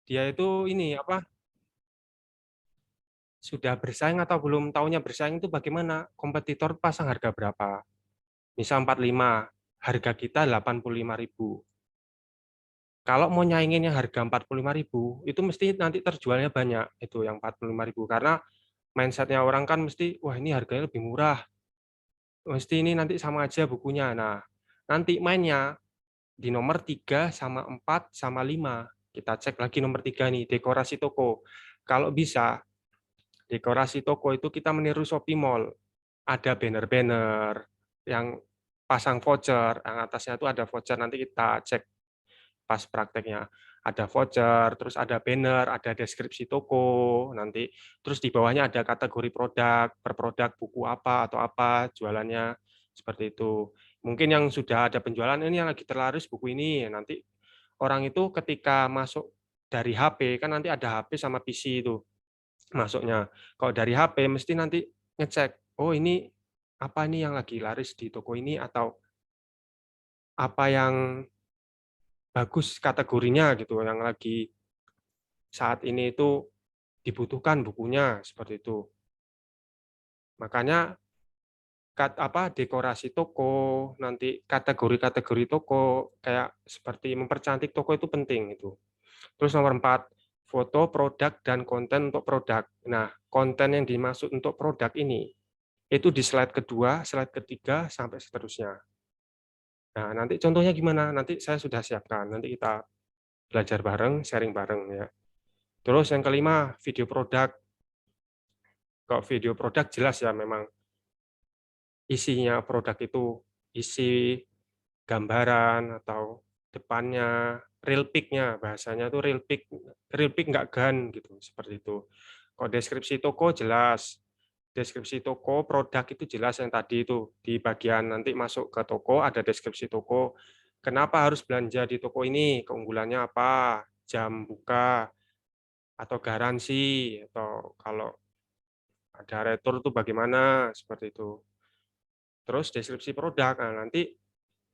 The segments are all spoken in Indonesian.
dia itu ini apa, sudah bersaing atau belum, taunya bersaing itu bagaimana, kompetitor pasang harga berapa. Misal 45, harga kita 85.000. Kalau mau nyaingin yang harga 45.000, itu mesti nanti terjualnya banyak, itu yang 45.000. Karena mindsetnya orang kan mesti, wah ini harganya lebih murah, mesti ini nanti sama aja bukunya. Nah, nanti mainnya di nomor 3 sama 4 sama 5. Kita cek lagi nomor 3 nih, dekorasi toko. Kalau bisa, dekorasi toko itu kita meniru Shopee Mall. Ada banner-banner yang pasang voucher, yang atasnya itu ada voucher, nanti kita cek pas prakteknya. Ada voucher, terus ada banner, ada deskripsi toko, nanti terus di bawahnya ada kategori produk, per produk buku apa atau apa jualannya, seperti itu. Mungkin yang sudah ada penjualan ini yang lagi terlaris buku ini, nanti orang itu ketika masuk dari HP, kan nanti ada HP sama PC itu masuknya. Kalau dari HP mesti nanti ngecek, oh ini apa nih yang lagi laris di toko ini, atau apa yang bagus kategorinya gitu, yang lagi saat ini itu dibutuhkan bukunya, seperti itu. Makanya dekorasi toko, nanti kategori-kategori toko, kayak seperti mempercantik toko itu penting itu. Terus nomor 4, foto produk dan konten untuk produk. Nah, konten yang dimaksud untuk produk ini itu di slide kedua, slide ketiga, sampai seterusnya. Nah, nanti contohnya gimana? Nanti saya sudah siapkan. Nanti kita belajar bareng, sharing bareng ya. Terus yang kelima, video produk. Kalau video produk jelas ya, memang isinya produk itu isi gambaran atau depannya real pic-nya, bahasanya tuh real pic nggak gan gitu, seperti itu. Kalau deskripsi toko jelas, deskripsi toko produk itu jelas, yang tadi itu di bagian nanti masuk ke toko ada deskripsi toko, kenapa harus belanja di toko ini, keunggulannya apa, jam buka atau garansi, atau kalau ada retur itu bagaimana, seperti itu. Terus deskripsi produk, nah nanti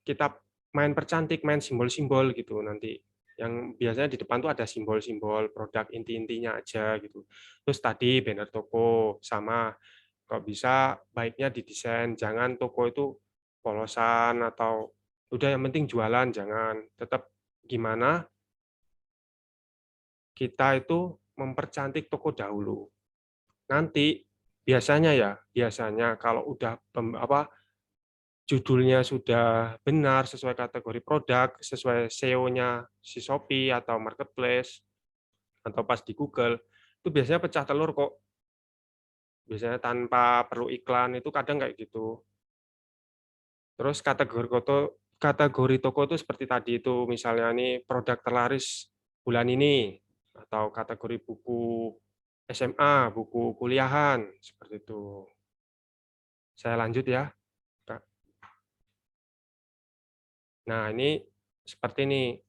kita main percantik, main simbol-simbol gitu nanti. Yang biasanya di depan tuh ada simbol-simbol produk inti-intinya aja gitu. Terus tadi banner toko sama, kok bisa baiknya didesain, jangan toko itu polosan atau udah yang penting jualan, jangan. Tetap gimana kita itu mempercantik toko dahulu. Nanti biasanya kalau udah judulnya sudah benar sesuai kategori produk, sesuai SEO-nya si Shopee atau marketplace, atau pas di Google, itu biasanya pecah telur kok. Biasanya tanpa perlu iklan, itu kadang kayak gitu. Terus kategori toko itu seperti tadi itu, misalnya nih produk terlaris bulan ini, atau kategori buku SMA, buku kuliahan, seperti itu. Saya lanjut ya, Kak. Nah, ini seperti ini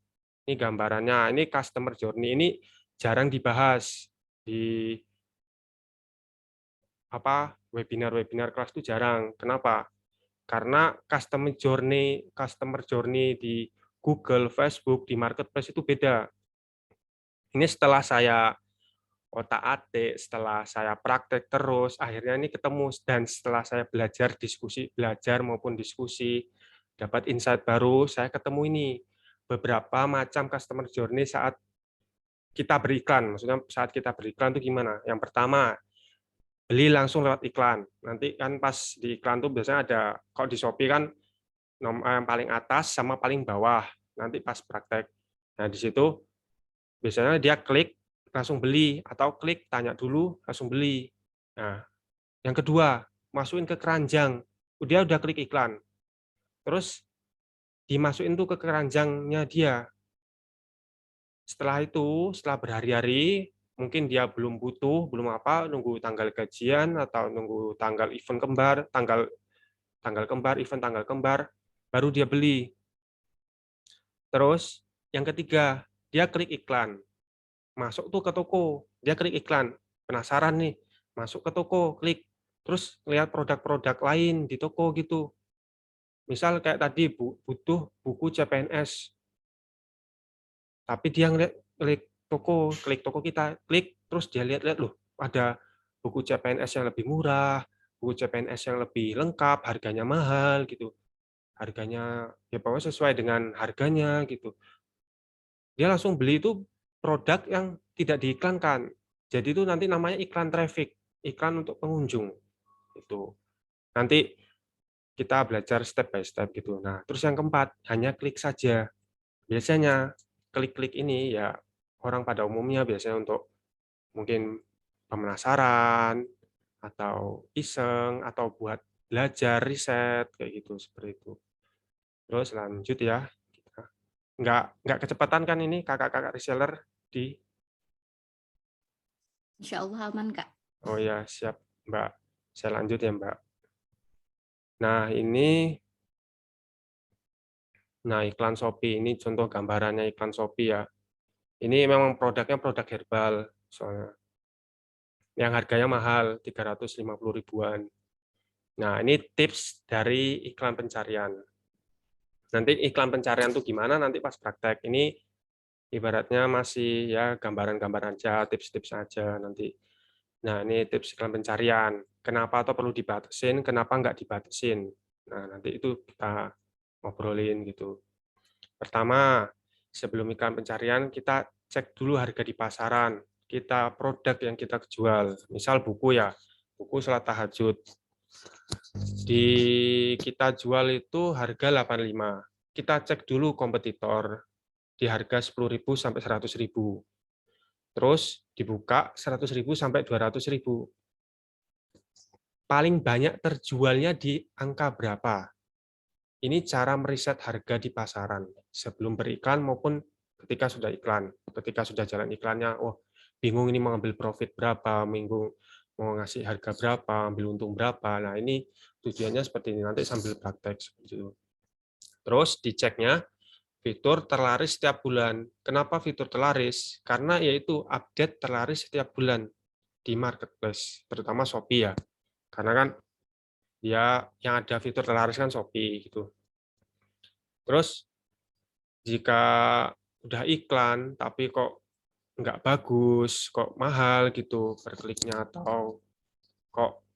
gambarannya. Ini customer journey, ini jarang dibahas di webinar-webinar kelas itu jarang. Kenapa? Karena customer journey di Google, Facebook, di marketplace itu beda. Ini setelah saya otak-atik, setelah saya praktek terus, akhirnya ini ketemu, dan setelah saya belajar maupun diskusi, dapat insight baru, saya ketemu ini beberapa macam customer journey saat kita beriklan. Maksudnya saat kita beriklan itu gimana? Yang pertama, beli langsung lewat iklan. Nanti kan pas di iklan tuh biasanya ada, kalau di Shopee kan yang paling atas sama paling bawah. Nanti pas praktek. Nah, di situ biasanya dia klik langsung beli, atau klik tanya dulu langsung beli. Nah, yang kedua, masukin ke keranjang. Dia udah klik iklan. Terus dimasukin tuh ke keranjangnya dia. Setelah itu, setelah berhari-hari, mungkin dia belum butuh, belum apa, nunggu tanggal gajian atau nunggu tanggal event kembar, tanggal kembar, event tanggal kembar, baru dia beli. Terus yang ketiga, dia klik iklan. Masuk tuh ke toko, dia klik iklan. Penasaran nih, masuk ke toko, klik. Terus lihat produk-produk lain di toko gitu. Misal kayak tadi butuh buku CPNS, tapi dia klik klik toko kita, klik, terus dia lihat-lihat, loh, ada buku CPNS yang lebih murah, buku CPNS yang lebih lengkap, harganya mahal gitu. Harganya ya pokoknya sesuai dengan harganya gitu. Dia langsung beli itu produk yang tidak diiklankan. Jadi itu nanti namanya iklan traffic, iklan untuk pengunjung. Itu. Nanti kita belajar step by step gitu. Nah, terus yang keempat, hanya klik saja. Biasanya klik-klik ini ya orang pada umumnya biasanya untuk mungkin pemanasaran atau iseng atau buat belajar riset kayak gitu seperti itu. Terus lanjut ya. Nggak kecepatan kan ini kakak-kakak reseller di Insya Allah aman, Kak. Oh ya, siap, Mbak. Saya lanjut ya, Mbak. Nah, iklan Shopee ini contoh gambarannya iklan Shopee ya. Ini memang produknya produk herbal soalnya. Yang harganya mahal, 350 ribuan. Nah, ini tips dari iklan pencarian. Nanti iklan pencarian tuh gimana nanti pas praktek. Ini ibaratnya masih ya gambaran-gambaran aja, tips-tips aja nanti. Nah, ini tips iklan pencarian. Kenapa atau perlu dibatasin, kenapa nggak dibatasin. Nah, nanti itu kita ngobrolin gitu. Pertama, sebelum iklan pencarian, kita cek dulu harga di pasaran. Kita produk yang kita jual. Misal buku ya, buku Salat Tahajud. Di kita jual itu harga 85. Kita cek dulu kompetitor di harga 10.000 sampai 100.000. Terus dibuka 100.000 sampai 200.000. Paling banyak terjualnya di angka berapa? Ini cara meriset harga di pasaran sebelum beriklan maupun ketika sudah iklan. Ketika sudah jalan iklannya, oh bingung ini mau ambil profit berapa, minggu mau ngasih harga berapa, ambil untung berapa. Nah ini tujuannya seperti ini, nanti sambil praktek seperti itu. Terus diceknya fitur terlaris setiap bulan. Kenapa fitur terlaris? Karena yaitu update terlaris setiap bulan di marketplace, terutama Shopee ya. Karena kan dia yang ada fitur terlaris kan Shopee gitu. Terus jika udah iklan tapi kok nggak bagus, kok mahal gitu per kliknya atau kok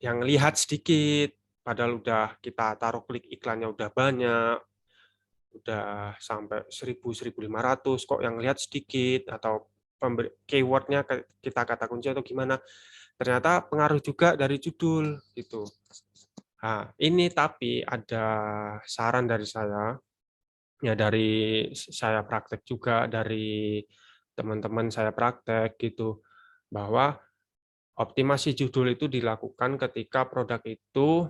yang lihat sedikit, padahal udah kita taruh klik iklannya udah banyak, udah sampai 1.000, 1.500, kok yang lihat sedikit atau keywordnya kita kata kunci atau gimana, ternyata pengaruh juga dari judul gitu. Nah, ini tapi ada saran dari saya. Ya dari saya praktek juga, dari teman-teman saya praktek gitu, bahwa optimasi judul itu dilakukan ketika produk itu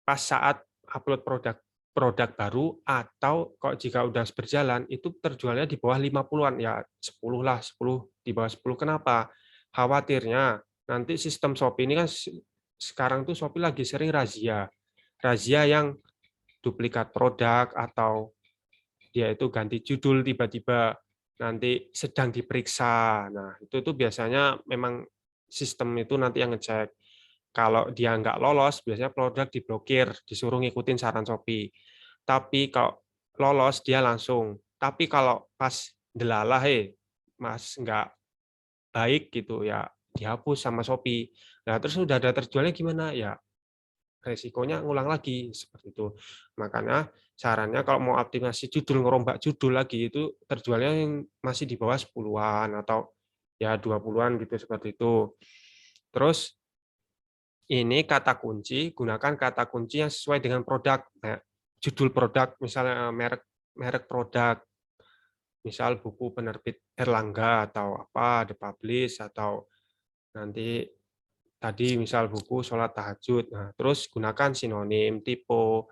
pas saat upload produk produk baru atau kok jika udah berjalan itu terjualnya di bawah 50-an ya 10 lah, 10 di bawah 10. Kenapa? Khawatirnya nanti sistem Shopee ini kan sekarang tuh Shopee lagi sering razia. Razia yang duplikat produk atau dia itu ganti judul tiba-tiba nanti sedang diperiksa. Nah, itu tuh biasanya memang sistem itu nanti yang ngecek. Kalau dia nggak lolos, biasanya produk diblokir, disuruh ngikutin saran Shopee. Tapi kalau lolos, dia langsung. Tapi kalau pas delalah, Mas, nggak baik gitu, ya dihapus sama Shopee. Nah, terus udah ada terjualnya gimana? Ya resikonya ngulang lagi seperti itu. Makanya sarannya kalau mau optimasi judul, ngerombak judul lagi itu terjualnya yang masih di bawah 10-an atau ya 20-an gitu seperti itu. Terus ini kata kunci, gunakan kata kunci yang sesuai dengan produk. Nah, judul produk misalnya merek merek produk, misal buku penerbit Erlangga atau apa, The Publish atau nanti tadi misal buku Sholat Tahajud. Nah, terus gunakan sinonim, tipe,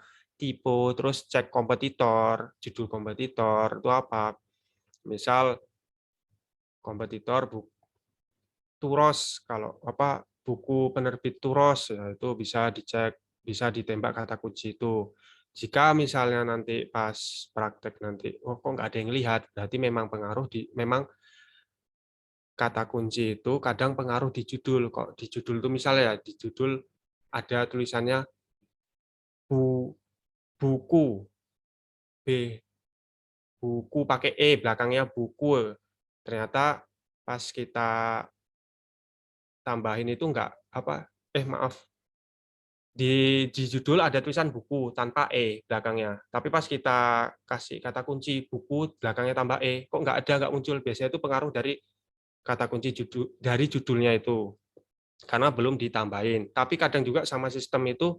terus cek kompetitor, judul kompetitor itu apa. Misal kompetitor buku Turos, kalau apa buku penerbit Turos ya itu bisa dicek, bisa ditembak kata kunci itu. Jika misalnya nanti pas praktek nanti, oh kok nggak ada yang lihat, berarti memang pengaruh memang kata kunci itu kadang pengaruh di judul. Kok di judul itu misalnya ya di judul ada tulisannya buku B, buku pakai E belakangnya buku. Ternyata pas kita tambahin itu enggak apa, maaf, di judul ada tulisan buku tanpa E belakangnya. Tapi pas kita kasih kata kunci buku belakangnya tambah E, kok nggak muncul. Biasanya itu pengaruh dari kata kunci dari judulnya itu, karena belum ditambahin. Tapi kadang juga sama sistem itu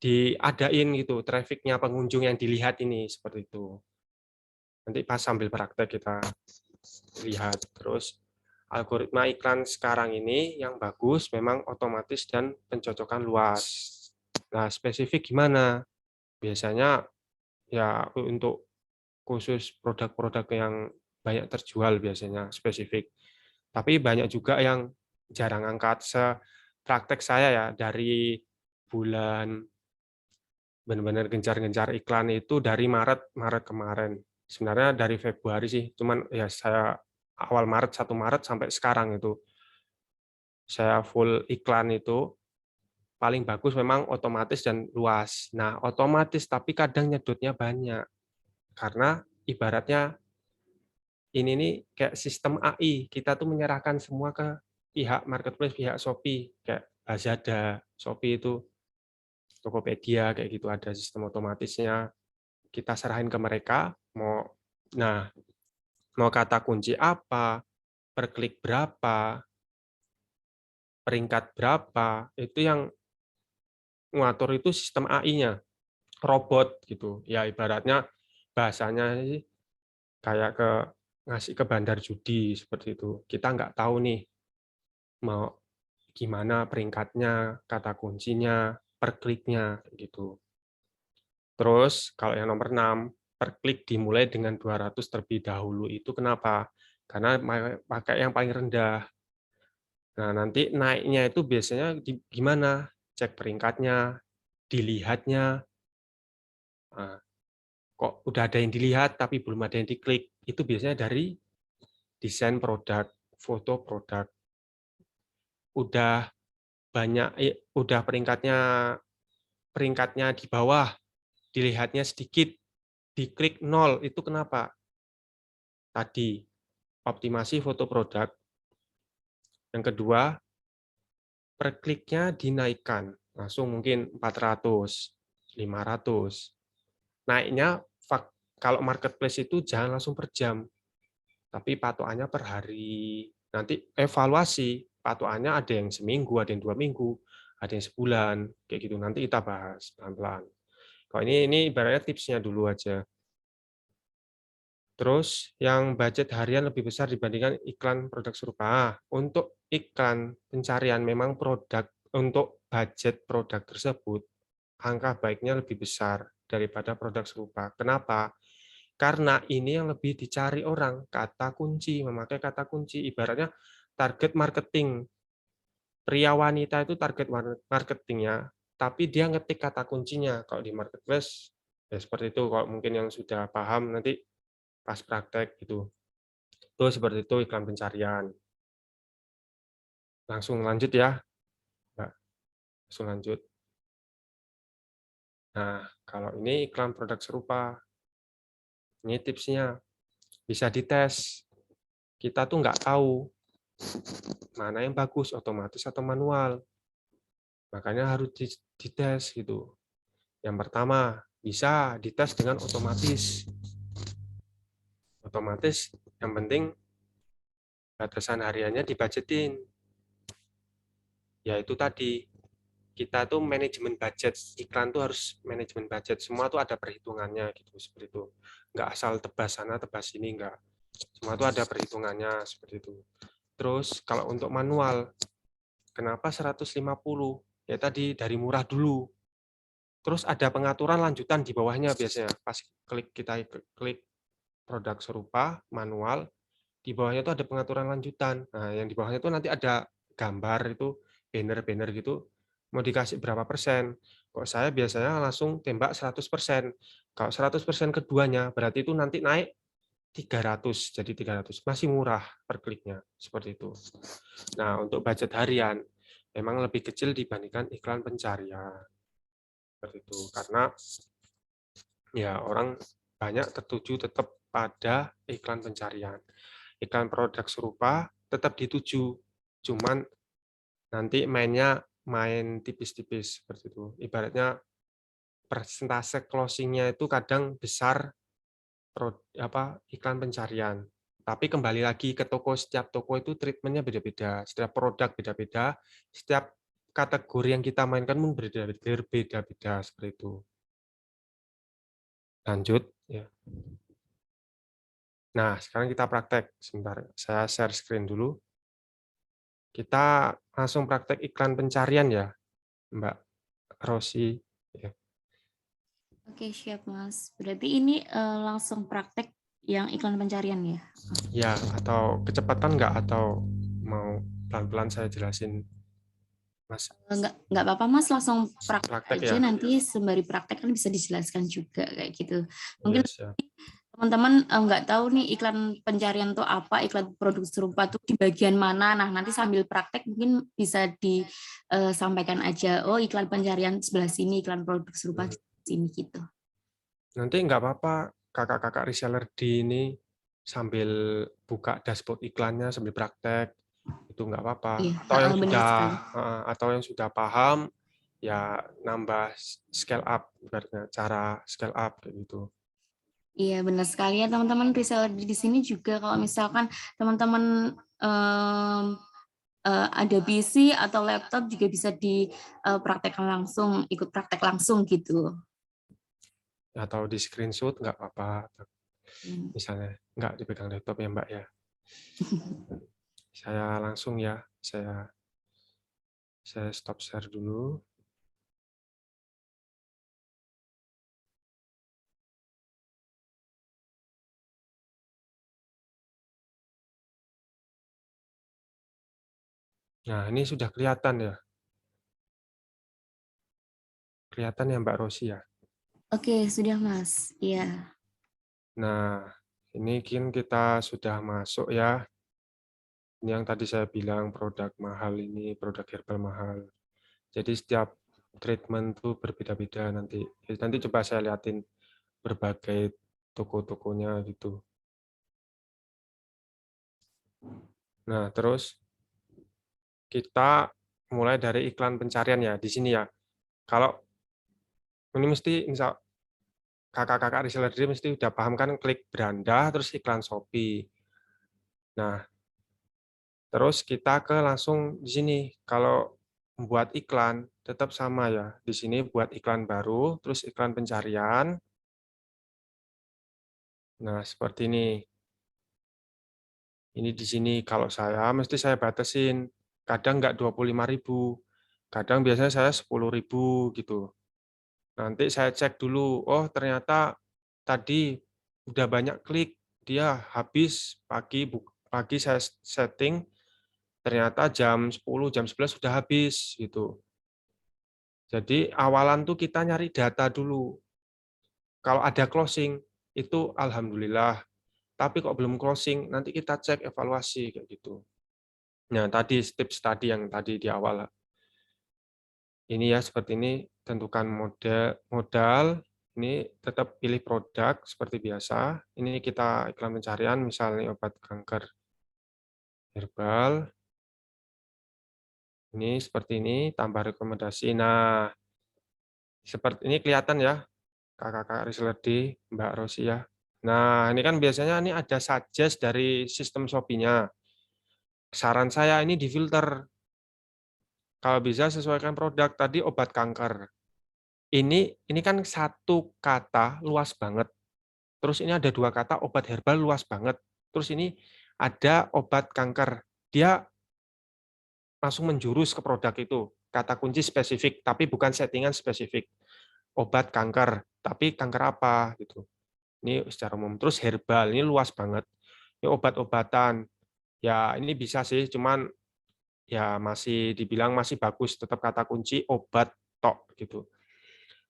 diadain gitu, traffic-nya pengunjung yang dilihat ini, seperti itu. Nanti pas sambil praktek kita lihat. Terus algoritma iklan sekarang ini yang bagus memang otomatis dan pencocokan luas. Nah, spesifik gimana? Biasanya ya untuk khusus produk-produk yang banyak terjual biasanya spesifik. Tapi banyak juga yang jarang angkat. Praktek saya ya dari bulan benar-benar gencar-gencar iklan itu dari Maret Maret kemarin. Sebenarnya dari Februari sih, cuman ya saya awal Maret 1 Maret sampai sekarang itu saya full iklan itu. Paling bagus memang otomatis dan luas. Nah, otomatis tapi kadang nyedotnya banyak. Karena ibaratnya ini nih kayak sistem AI, kita tuh menyerahkan semua ke pihak marketplace, pihak Shopee, kayak Lazada, Shopee itu, Tokopedia, kayak gitu ada sistem otomatisnya. Kita serahin ke mereka, nah, mau kata kunci apa, per klik berapa, peringkat berapa, itu yang ngatur itu sistem AI-nya, robot gitu. Ya ibaratnya bahasanya sih kayak ngasih ke bandar judi seperti itu. Kita nggak tahu nih mau gimana peringkatnya, kata kuncinya, per kliknya gitu. Terus kalau yang nomor 6, per klik dimulai dengan 200 terlebih dahulu. Itu kenapa? Karena pakai yang paling rendah. Nah, nanti naiknya itu biasanya gimana? Cek peringkatnya, dilihatnya, nah, kok udah ada yang dilihat tapi belum ada yang diklik. Itu biasanya dari desain produk, foto produk. Udah banyak, udah peringkatnya di bawah, dilihatnya sedikit, diklik 0, itu kenapa? Tadi, optimasi foto produk. Yang kedua, per kliknya dinaikkan, langsung mungkin 400, 500. Naiknya, kalau marketplace itu jangan langsung per jam, tapi patokannya per hari. Nanti evaluasi, patokannya ada yang seminggu, ada yang 2 minggu, ada yang sebulan, kayak gitu. Nanti kita bahas pelan-pelan. Kalau ini ibaratnya tipsnya dulu aja. Terus yang budget harian lebih besar dibandingkan iklan produk serupa. Untuk iklan pencarian memang produk untuk budget produk tersebut angka baiknya lebih besar daripada produk serupa. Kenapa? Karena ini yang lebih dicari orang, kata kunci, memakai kata kunci. Ibaratnya target marketing. Pria wanita itu target marketingnya, tapi dia ngetik kata kuncinya. Kalau di marketplace, ya seperti itu. Kalau mungkin yang sudah paham nanti pas praktek gitu. Itu seperti itu iklan pencarian. Langsung lanjut ya, Mbak. Langsung lanjut. Nah, kalau ini iklan produk serupa, ini tipsnya. Bisa dites. Kita tuh nggak tahu mana yang bagus, otomatis atau manual. Makanya harus dites gitu. Yang pertama, bisa dites dengan otomatis. Otomatis yang penting batasan hariannya dibajetin. Yaitu tadi, kita tuh manajemen budget. Iklan tuh harus manajemen budget. Semua tuh ada perhitungannya gitu, seperti itu. Nggak asal tebas sana, tebas sini, nggak. Semua tuh ada perhitungannya seperti itu. Terus kalau untuk manual, kenapa 150? Ya tadi dari murah dulu. Terus ada pengaturan lanjutan di bawahnya biasanya. Pas kita klik produk serupa, manual, di bawahnya itu ada pengaturan lanjutan. Nah, yang di bawahnya itu nanti ada gambar itu, banner-banner gitu, mau dikasih berapa persen. Kok saya biasanya langsung tembak 100%. Kalau 100% keduanya, berarti itu nanti naik 300, jadi 300. Masih murah per kliknya, seperti itu. Nah, untuk budget harian, memang lebih kecil dibandingkan iklan pencarian. Seperti itu. Karena ya orang banyak tertuju tetap pada iklan pencarian. iklan produk serupa tetap dituju. Cuman nanti main tipis-tipis seperti itu. Ibaratnya persentase closing-nya itu kadang besar iklan pencarian. Tapi kembali lagi ke toko, setiap toko itu treatment-nya beda-beda, setiap produk beda-beda, setiap kategori yang kita mainkan pun berbeda-beda seperti itu. Lanjut ya. Nah, sekarang kita praktek. Sebentar, saya share screen dulu. Kita langsung praktek iklan pencarian ya, Mbak Rosi. Ya, Oke, siap Mas. Berarti ini langsung praktek yang iklan pencarian ya? ya atau kecepatan nggak atau mau pelan-pelan saya jelasin, Mas? Nggak apa-apa Mas, langsung praktek Praktek aja, ya. nanti sembari praktek kan bisa dijelaskan juga kayak gitu. Mungkin Iya, siap. teman-teman nggak tahu nih iklan pencarian tuh apa, iklan produk serupa tuh di bagian mana. Nah, nanti sambil praktek mungkin bisa disampaikan aja, oh iklan pencarian sebelah sini, iklan produk serupa di sini gitu. Nanti nggak apa-apa kakak-kakak reseller di ini sambil buka dashboard iklannya sambil praktek, itu nggak apa-apa. Iya, benar sekali. Atau yang sudah paham ya nambah scale up, ibaratnya cara scale up kayak gitu. Iya, benar sekali ya teman-teman, reseller di sini juga kalau misalkan teman-teman ada PC atau laptop juga bisa dipraktekkan langsung, ikut praktek langsung gitu. Atau di screenshot nggak apa-apa. Hmm. Misalnya nggak dipegang laptop ya Mbak ya. Saya langsung ya, saya stop share dulu. Nah, ini sudah kelihatan ya. Kelihatan ya Mbak Rosi ya. Oke, sudah Mas. Iya. Nah, ini kan kita sudah masuk ya. Ini yang tadi saya bilang produk mahal ini, produk herbal mahal. Jadi setiap treatment itu berbeda-beda nanti. Jadi nanti coba saya liatin berbagai toko-tokonya gitu. Nah, terus kita mulai dari iklan pencarian ya di sini ya. Kalau ini mesti misal kakak-kakak reseller dia mesti udah paham kan klik beranda terus iklan Shopee. Nah, terus kita ke langsung di sini. Kalau membuat iklan tetap sama ya. Di sini buat iklan baru, terus iklan pencarian. Nah, seperti ini. Ini di sini kalau saya mesti saya batasin. Kadang nggak 25.000. Kadang biasanya saya 10.000 gitu. Nanti saya cek dulu, oh ternyata tadi udah banyak klik, dia habis pagi saya setting, ternyata jam 10, jam 11 sudah habis gitu. Jadi awalan tuh kita nyari data dulu. Kalau ada closing itu alhamdulillah. Tapi kok belum closing, nanti kita cek evaluasi kayak gitu. Nah, tadi tips tadi yang tadi di awal. Ini ya seperti ini, tentukan modal, ini tetap pilih produk seperti biasa. Ini kita iklan pencarian, misalnya obat kanker herbal. Ini seperti ini, tambah rekomendasi. Nah, seperti ini kelihatan ya, kakak-kakak reseller di Mbak Rosi ya. Nah, ini kan biasanya ini ada suggest dari sistem Shopee-nya. Saran saya ini difilter. Kalau bisa sesuaikan produk tadi obat kanker. Ini kan satu kata luas banget. Terus ini ada dua kata obat herbal luas banget. Terus ini ada obat kanker. Dia langsung menjurus ke produk itu. Kata kunci spesifik, tapi bukan settingan spesifik. Obat kanker, tapi kanker apa gitu. Ini secara umum. Terus herbal, ini luas banget. Ini obat-obatan. Ya ini bisa sih, cuman ya masih dibilang masih bagus. Tetap kata kunci obat tok gitu.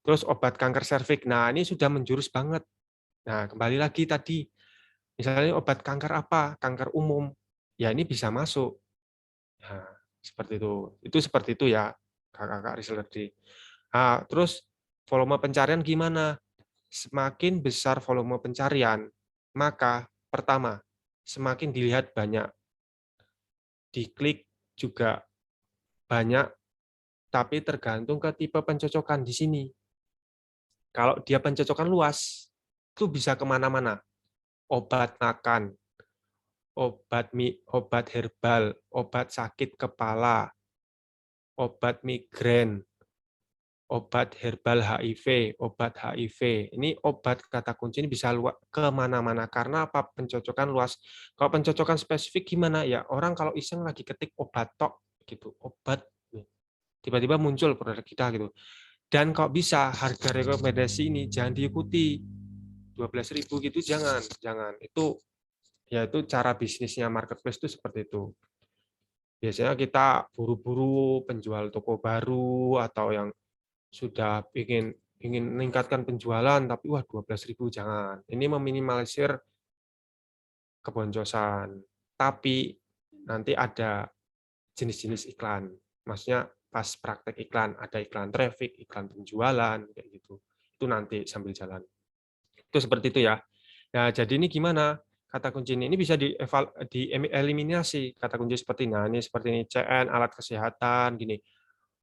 Terus obat kanker serviks. Nah ini sudah menjurus banget. Nah kembali lagi tadi. Misalnya obat kanker apa? Kanker umum. Ya ini bisa masuk. Nah, seperti itu. Itu seperti itu ya, kakak-kakak reseller di. Nah, terus volume pencarian gimana? Semakin besar volume pencarian, maka pertama, semakin dilihat banyak, diklik juga banyak, tapi tergantung ke tipe pencocokan di sini. Kalau dia pencocokan luas, itu bisa kemana-mana. Obat makan, obat herbal, obat sakit kepala, obat migrain, obat herbal HIV, obat HIV. Ini obat kata kunci ini bisa kemana-mana. Karena apa? Pencocokan luas. Kalau pencocokan spesifik gimana? Ya orang kalau iseng lagi ketik obat tok, gitu, obat, tiba-tiba muncul produk kita gitu. Dan kalau bisa harga rekomendasi ini jangan diikuti 12.000 gitu, jangan. Itu ya itu cara bisnisnya marketplace itu seperti itu. Biasanya kita buru-buru penjual toko baru atau yang sudah ingin meningkatkan penjualan tapi wah 12.000 jangan. Ini meminimalisir keboncosan. Tapi nanti ada jenis-jenis iklan. Maksudnya pas praktek iklan ada iklan traffic, iklan penjualan kayak gitu. Itu nanti sambil jalan. Itu seperti itu ya. Nah, jadi ini gimana? Kata kunci ini bisa dieliminasi. Kata kunci seperti nah ini seperti ini CN alat kesehatan gini.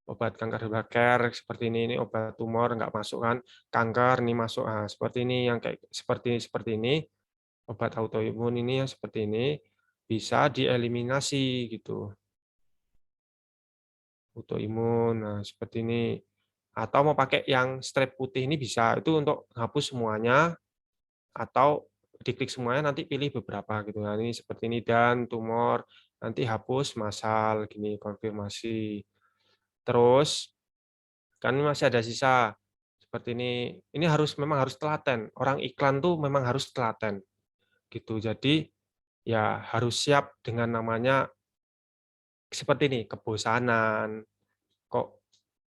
Obat kanker herbal seperti ini obat tumor nggak masuk kan. Kanker ini masuk. Nah, seperti ini yang kayak seperti ini. Obat autoimun ini yang seperti ini bisa dieliminasi gitu. Autoimun nah seperti ini. Atau mau pakai yang strip putih ini bisa. Itu untuk hapus semuanya atau diklik semuanya nanti pilih beberapa gitu. Nah, ini seperti ini dan tumor nanti hapus massal gini konfirmasi. Terus kan masih ada sisa seperti ini. Ini memang harus telaten. Orang iklan tuh memang harus telaten gitu. Jadi ya harus siap dengan namanya seperti ini kebosanan. Kok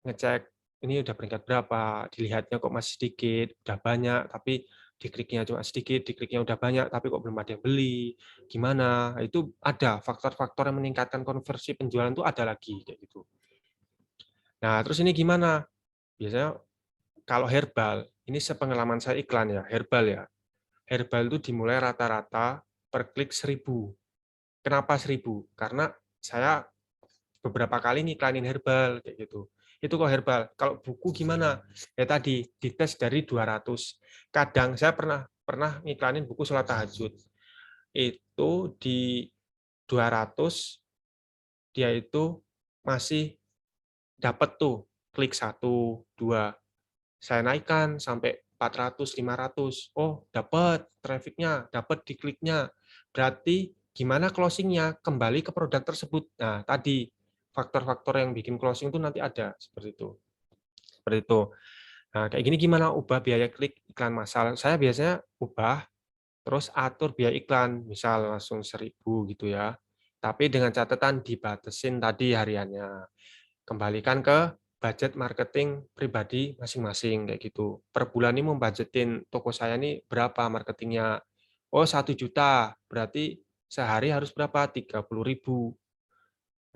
ngecek ini udah peringkat berapa, dilihatnya kok masih sedikit, udah banyak, tapi dikliknya cuma sedikit, dikliknya udah banyak, tapi kok belum ada yang beli, gimana? Itu ada faktor-faktor yang meningkatkan konversi penjualan itu ada lagi kayak gitu. Nah, terus ini gimana? Biasanya kalau herbal, ini sepengalaman saya iklan ya, herbal ya. Herbal itu dimulai rata-rata per klik 1.000. Kenapa 1.000? Karena saya beberapa kali ngiklanin herbal kayak gitu. Itu kok herbal. Kalau buku gimana? Ya tadi dites dari 200. Kadang saya pernah ngiklanin buku sholat tahajud. Itu di 200 dia itu masih dapat tuh klik 1, 2. Saya naikkan sampai 400, 500. Oh, dapat trafficnya, dapat di kliknya. Berarti gimana closingnya? Kembali ke produk tersebut. Nah, tadi faktor-faktor yang bikin closing itu nanti ada seperti itu. Seperti itu. Nah, kayak gini gimana ubah biaya klik iklan massal? Saya biasanya ubah terus atur biaya iklan, misal langsung 1.000 gitu ya. Tapi dengan catatan dibatasin tadi hariannya. Kembalikan ke budget marketing pribadi masing-masing kayak gitu. Per bulan ini membudgetin toko saya ini berapa marketingnya. Oh 1 juta, berarti sehari harus berapa? 30.000.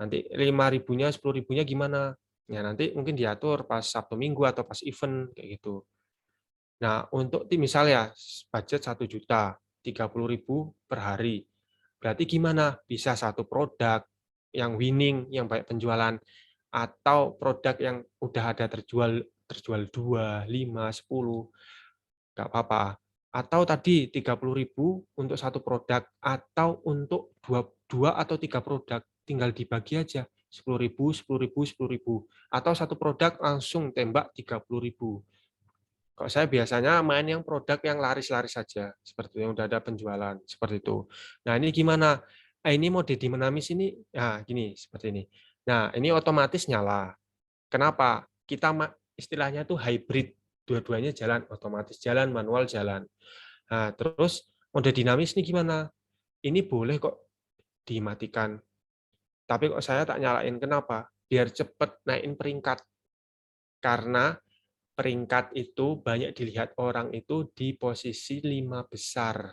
Nanti 5.000-nya, 10.000-nya gimana? Ya nanti mungkin diatur pas Sabtu Minggu atau pas event kayak gitu. Nah, untuk misalnya budget 1 juta, 30.000 per hari. Berarti gimana? Bisa satu produk yang winning, yang banyak penjualan, atau produk yang udah ada terjual 2, 5, 10, nggak apa-apa. Atau tadi 30.000 untuk satu produk, atau untuk dua atau 3 produk, tinggal dibagi aja. 10.000, 10.000, 10.000. Atau satu produk langsung tembak 30.000. Kalau saya biasanya main yang produk yang laris-laris saja, seperti yang udah ada penjualan, seperti itu. Nah, ini gimana? Ini mode dinamis ini, nah gini, seperti ini. Nah, ini otomatis nyala. Kenapa? Kita istilahnya tuh hybrid, dua-duanya jalan, otomatis jalan, manual jalan. Nah, terus mode dinamis ini gimana? Ini boleh kok dimatikan. Tapi kok saya tak nyalain, kenapa? Biar cepat naikin peringkat. Karena peringkat itu banyak dilihat orang itu di posisi 5 besar.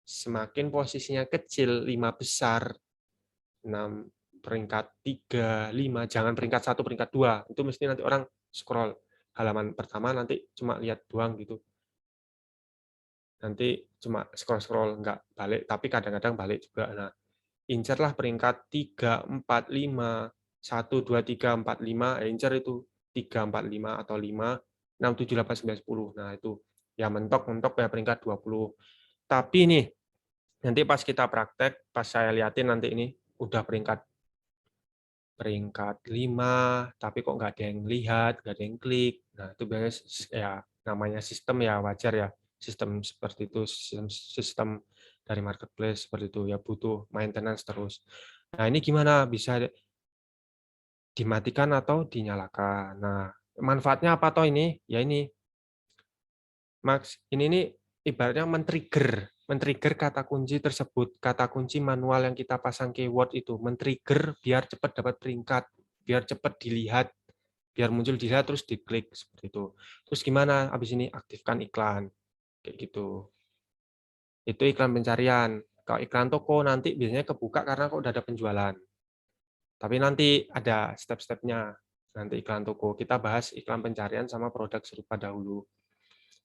Semakin posisinya kecil, 5 besar, 6, peringkat 3, 5, jangan peringkat 1, peringkat 2. Itu mesti nanti orang scroll halaman pertama nanti cuma lihat doang gitu. nanti cuma scroll-scroll, nggak balik, tapi kadang-kadang balik juga. Nah, incerlah peringkat 3, 4, 5, 1, 2, 3, 4, 5, incer itu 3, 4, 5, atau 5, 6, 7, 8, 9, 10. Nah, itu ya mentok-mentok ya peringkat 20. Tapi nih, nanti pas kita praktek, pas saya liatin nanti ini, udah peringkat 5, tapi kok nggak ada yang lihat, nggak ada yang klik. Nah, itu biasanya ya namanya sistem ya, wajar ya. Sistem seperti itu, sistem dari marketplace seperti itu ya, butuh maintenance terus. Nah, ini gimana bisa dimatikan atau dinyalakan. Nah, manfaatnya apa toh ini? Ya ini, Max, ini nih ibaratnya men-trigger kata kunci tersebut, kata kunci manual yang kita pasang keyword itu, men-trigger biar cepat dapat peringkat, biar cepat dilihat, biar muncul dilihat terus diklik seperti itu. Terus gimana? Habis ini aktifkan iklan kayak gitu. Itu iklan pencarian. Kalau iklan toko nanti biasanya kebuka karena kok udah ada penjualan. Tapi nanti ada step-stepnya. Nanti iklan toko. Kita bahas iklan pencarian sama produk serupa dahulu.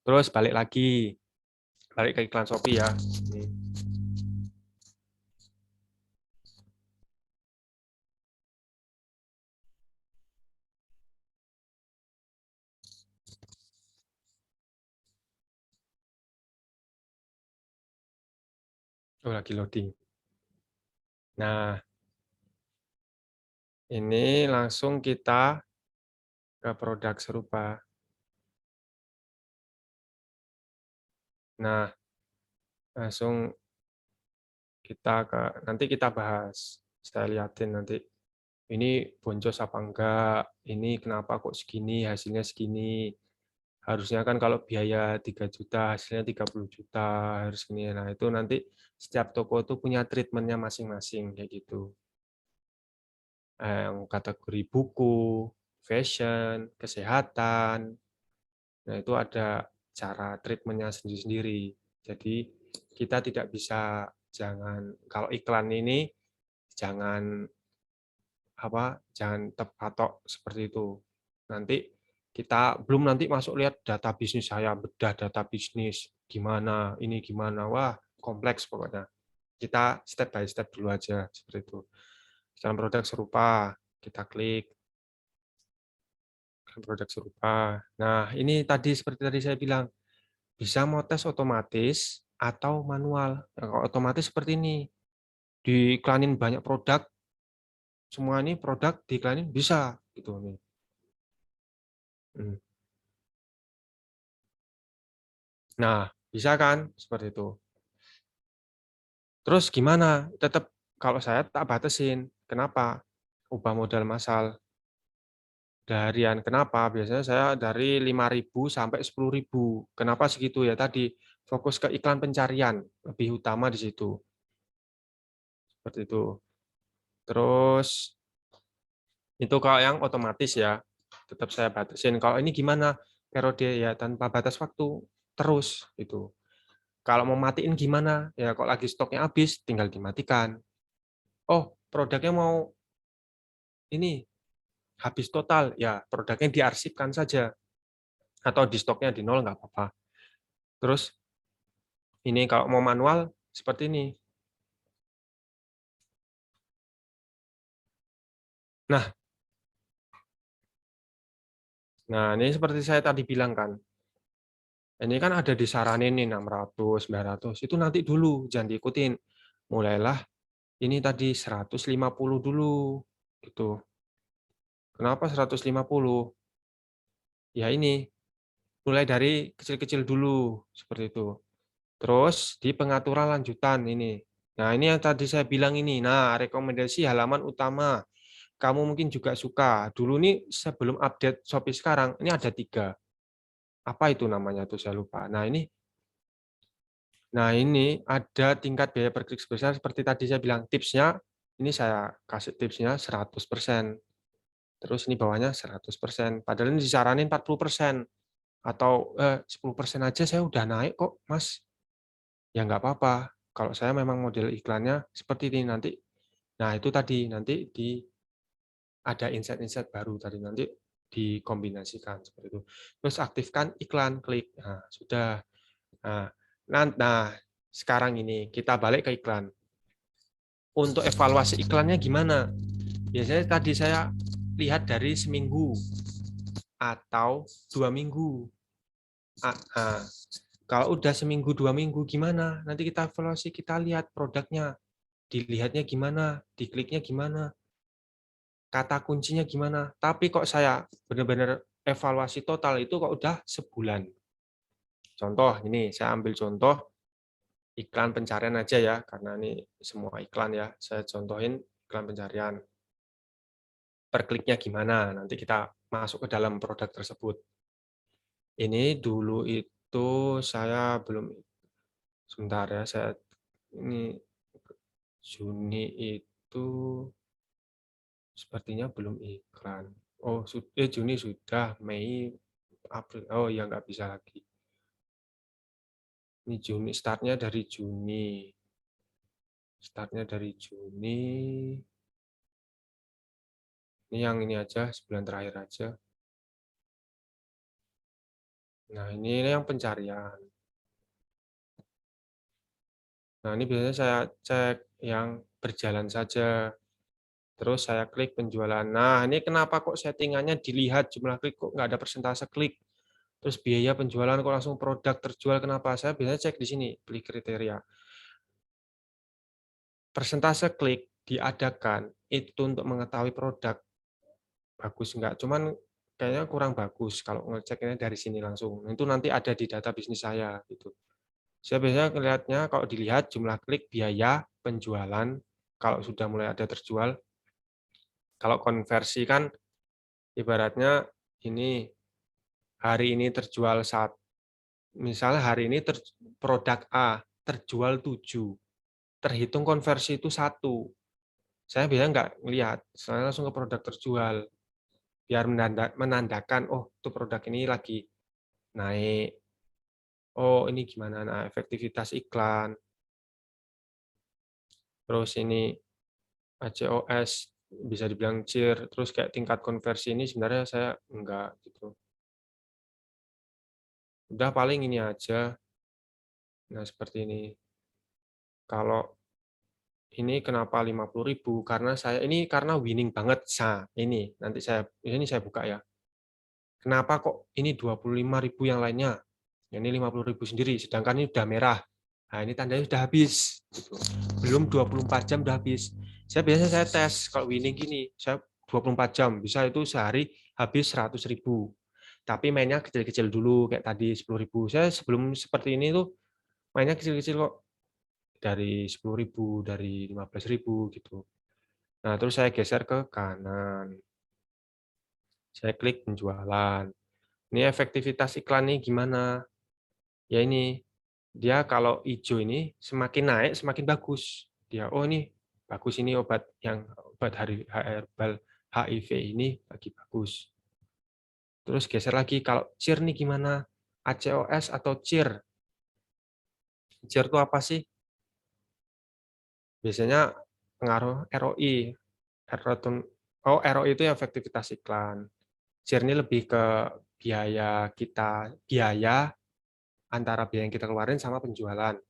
Terus balik ke iklan Shopee ya. Ini. Oh, lagi loading. Nah, ini langsung kita ke produk serupa. Nah, langsung nanti kita bahas. Saya liatin nanti. Ini boncos apa enggak, ini kenapa kok segini, hasilnya segini. Harusnya kan kalau biaya 3 juta, hasilnya 30 juta, harus segini. Nah, itu nanti setiap toko itu punya treatment-nya masing-masing, kayak gitu. Yang kategori buku, fashion, kesehatan, nah itu ada cara treatment-nya sendiri-sendiri. Jadi, kita tidak bisa, kalau iklan ini, jangan terpatok seperti itu. Nanti kita belum nanti masuk lihat data bisnis saya, bedah data bisnis, gimana, ini gimana, wah kompleks pokoknya. Kita step by step dulu aja, seperti itu. Dalam produk serupa, kita klik produk serupa. Nah, ini tadi seperti tadi saya bilang, bisa mau tes otomatis atau manual. Nah, kalau otomatis seperti ini, diiklanin banyak produk, semua ini produk diiklanin bisa gitu nih. Nah, bisa kan seperti itu. Terus gimana? Tetap kalau saya tak batasin. Kenapa? Ubah modal massal harian. Kenapa? Biasanya saya dari 5.000 sampai 10.000. Kenapa segitu ya tadi? Fokus ke iklan pencarian, lebih utama di situ. Seperti itu. Terus itu kalau yang otomatis ya, tetap saya batasin. Kalau ini gimana? Periode ya tanpa batas waktu terus itu. Kalau mau matiin gimana? Ya kalau lagi stoknya habis tinggal dimatikan. Oh, produknya mau ini habis total, ya produknya diarsipkan saja. Atau di stoknya di nol, nggak apa-apa. Terus ini kalau mau manual, seperti ini. Nah, ini seperti saya tadi bilang kan, ini kan ada disaranin nih 600, 900, itu nanti dulu, jangan diikutin. Mulailah ini tadi 150 dulu, gitu. Kenapa 150? Ya ini, mulai dari kecil-kecil dulu, seperti itu. Terus di pengaturan lanjutan ini. Nah, ini yang tadi saya bilang ini. Nah, rekomendasi halaman utama. Kamu mungkin juga suka. Dulu nih sebelum update Shopee sekarang, ini ada 3. Apa itu namanya tuh saya lupa. Nah ini ada tingkat biaya per klik sebesar seperti tadi saya bilang tipsnya. Ini saya kasih tipsnya 100%. Terus ini bawahnya 100%. Padahal ini disaranin 40%. Atau 10% aja saya udah naik kok, Mas. Ya nggak apa-apa. Kalau saya memang model iklannya seperti ini nanti. Nah itu tadi nanti ada insight-insight baru tadi nanti dikombinasikan seperti itu. Terus aktifkan iklan, klik. Nah sudah. Nah Nah, sekarang ini kita balik ke iklan. Untuk evaluasi iklannya gimana? Biasanya tadi saya lihat dari seminggu atau 2 minggu. Kalau udah seminggu 2 minggu gimana? Nanti kita evaluasi, kita lihat produknya, dilihatnya gimana, dikliknya gimana, kata kuncinya gimana. Tapi kok saya benar-benar evaluasi total itu kok udah sebulan. Contoh ini saya ambil contoh iklan pencarian aja ya, karena ini semua iklan ya. Saya contohin iklan pencarian. Per kliknya gimana? Nanti kita masuk ke dalam produk tersebut. Ini dulu itu saya belum, sebentar ya, saya ini Juni itu sepertinya belum iklan. Oh, Juni sudah, Mei, April. Oh ya, nggak bisa lagi. Ini Juni, startnya dari Juni. Startnya dari Juni. Ini yang ini aja, sebulan terakhir aja. Nah, ini yang pencarian. Nah, ini biasanya saya cek yang berjalan saja. Terus saya klik penjualan. Nah, ini kenapa kok settingannya dilihat jumlah klik kok nggak ada persentase klik. Terus biaya penjualan kok langsung produk terjual, kenapa? Saya biasanya cek di sini, beli kriteria. Persentase klik diadakan itu untuk mengetahui produk bagus enggak. Cuman kayaknya kurang bagus kalau ngeceknya dari sini langsung. Itu nanti ada di data bisnis saya gitu. Saya biasanya melihatnya kalau dilihat jumlah klik, biaya, penjualan, kalau sudah mulai ada terjual. Kalau konversi kan ibaratnya ini hari ini terjual misalnya hari ini produk A terjual 7, terhitung konversi itu 1. Saya biasanya nggak ngelihat, saya langsung ke produk terjual, biar menandakan, oh itu produk ini lagi naik, oh ini gimana, nah efektivitas iklan, terus ini ACOS, bisa dibilang CIR, terus kayak tingkat konversi ini sebenarnya saya enggak gitu. Udah paling ini aja, nah seperti ini. Kalau ini kenapa 50.000? Karena saya ini karena winning banget. Ini nanti saya buka ya. Kenapa kok ini 25.000 yang lainnya? Ini 50.000 sendiri, sedangkan ini udah merah. Nah, ini tandanya sudah habis. Gitu. Belum 24 jam udah habis. Biasanya saya tes kalau winning gini, saya 24 jam, bisa itu sehari habis 100.000. Tapi mainnya kecil-kecil dulu, kayak tadi 10.000. Saya sebelum seperti ini tuh mainnya kecil-kecil kok, dari 10.000, dari 15.000 gitu. Nah, terus saya geser ke kanan. Saya klik penjualan. Ini efektivitas iklan ini gimana? Ya ini, dia kalau hijau ini semakin naik semakin bagus. Dia, oh ini bagus, ini obat herbal HIV ini lagi bagus. Terus geser lagi, kalau CIR nih gimana? ACOS atau CIR? CIR itu apa sih? Biasanya pengaruh ROI. ROI itu efektivitas iklan. CIR ini lebih ke biaya antara biaya yang kita keluarin sama penjualan.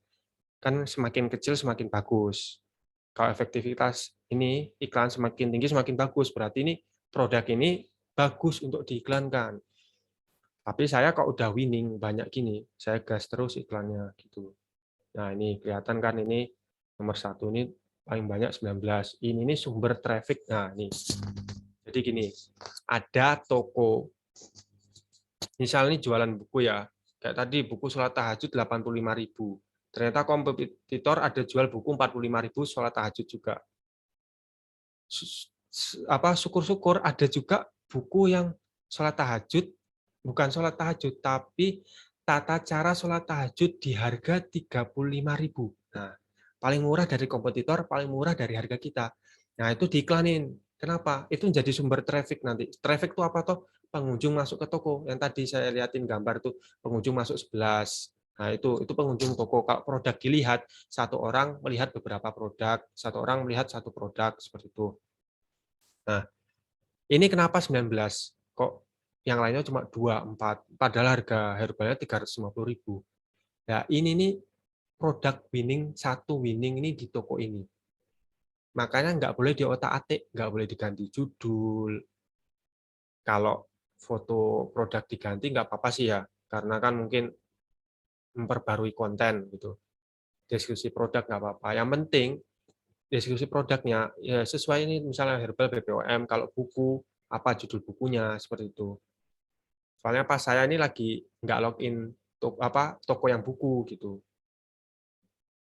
Kan semakin kecil semakin bagus. Kalau efektivitas ini iklan semakin tinggi semakin bagus, berarti ini produk ini bagus untuk diiklankan. Tapi saya kok udah winning banyak gini, saya gas terus iklannya gitu. Nah, ini kelihatan kan, ini nomor 1 ini paling banyak 19. Ini sumber traffic. Nah, ini. Jadi gini, ada toko misalnya jualan buku ya, kayak tadi buku sholat tahajud 85.000. Ternyata kompetitor ada jual buku 45.000 sholat tahajud juga. Syukur-syukur ada juga buku yang sholat tahajud, bukan sholat tahajud, tapi tata cara sholat tahajud di harga 35.000. Nah, paling murah dari kompetitor, paling murah dari harga kita. Nah, itu diiklanin. Kenapa? Itu menjadi sumber traffic nanti. Traffic itu apa toh? Pengunjung masuk ke toko. Yang tadi saya lihatin gambar tuh, pengunjung masuk 11. Nah, itu pengunjung toko. Kalau produk dilihat, satu orang melihat beberapa produk, satu orang melihat satu produk, seperti itu. Nah, ini kenapa 19? Kok yang lainnya cuma 2, 4, padahal harga herbalnya 350.000. Nah, ini nih produk winning, satu winning ini di toko ini. Makanya nggak boleh diotak-atik, nggak boleh diganti judul. Kalau foto produk diganti nggak apa-apa sih ya, karena kan mungkin memperbarui konten gitu. Deskripsi produk nggak apa-apa. Yang penting deskripsi produknya ya sesuai ini, misalnya herbal BPOM, kalau buku apa judul bukunya seperti itu. Soalnya pas saya ini lagi nggak login toko yang buku gitu.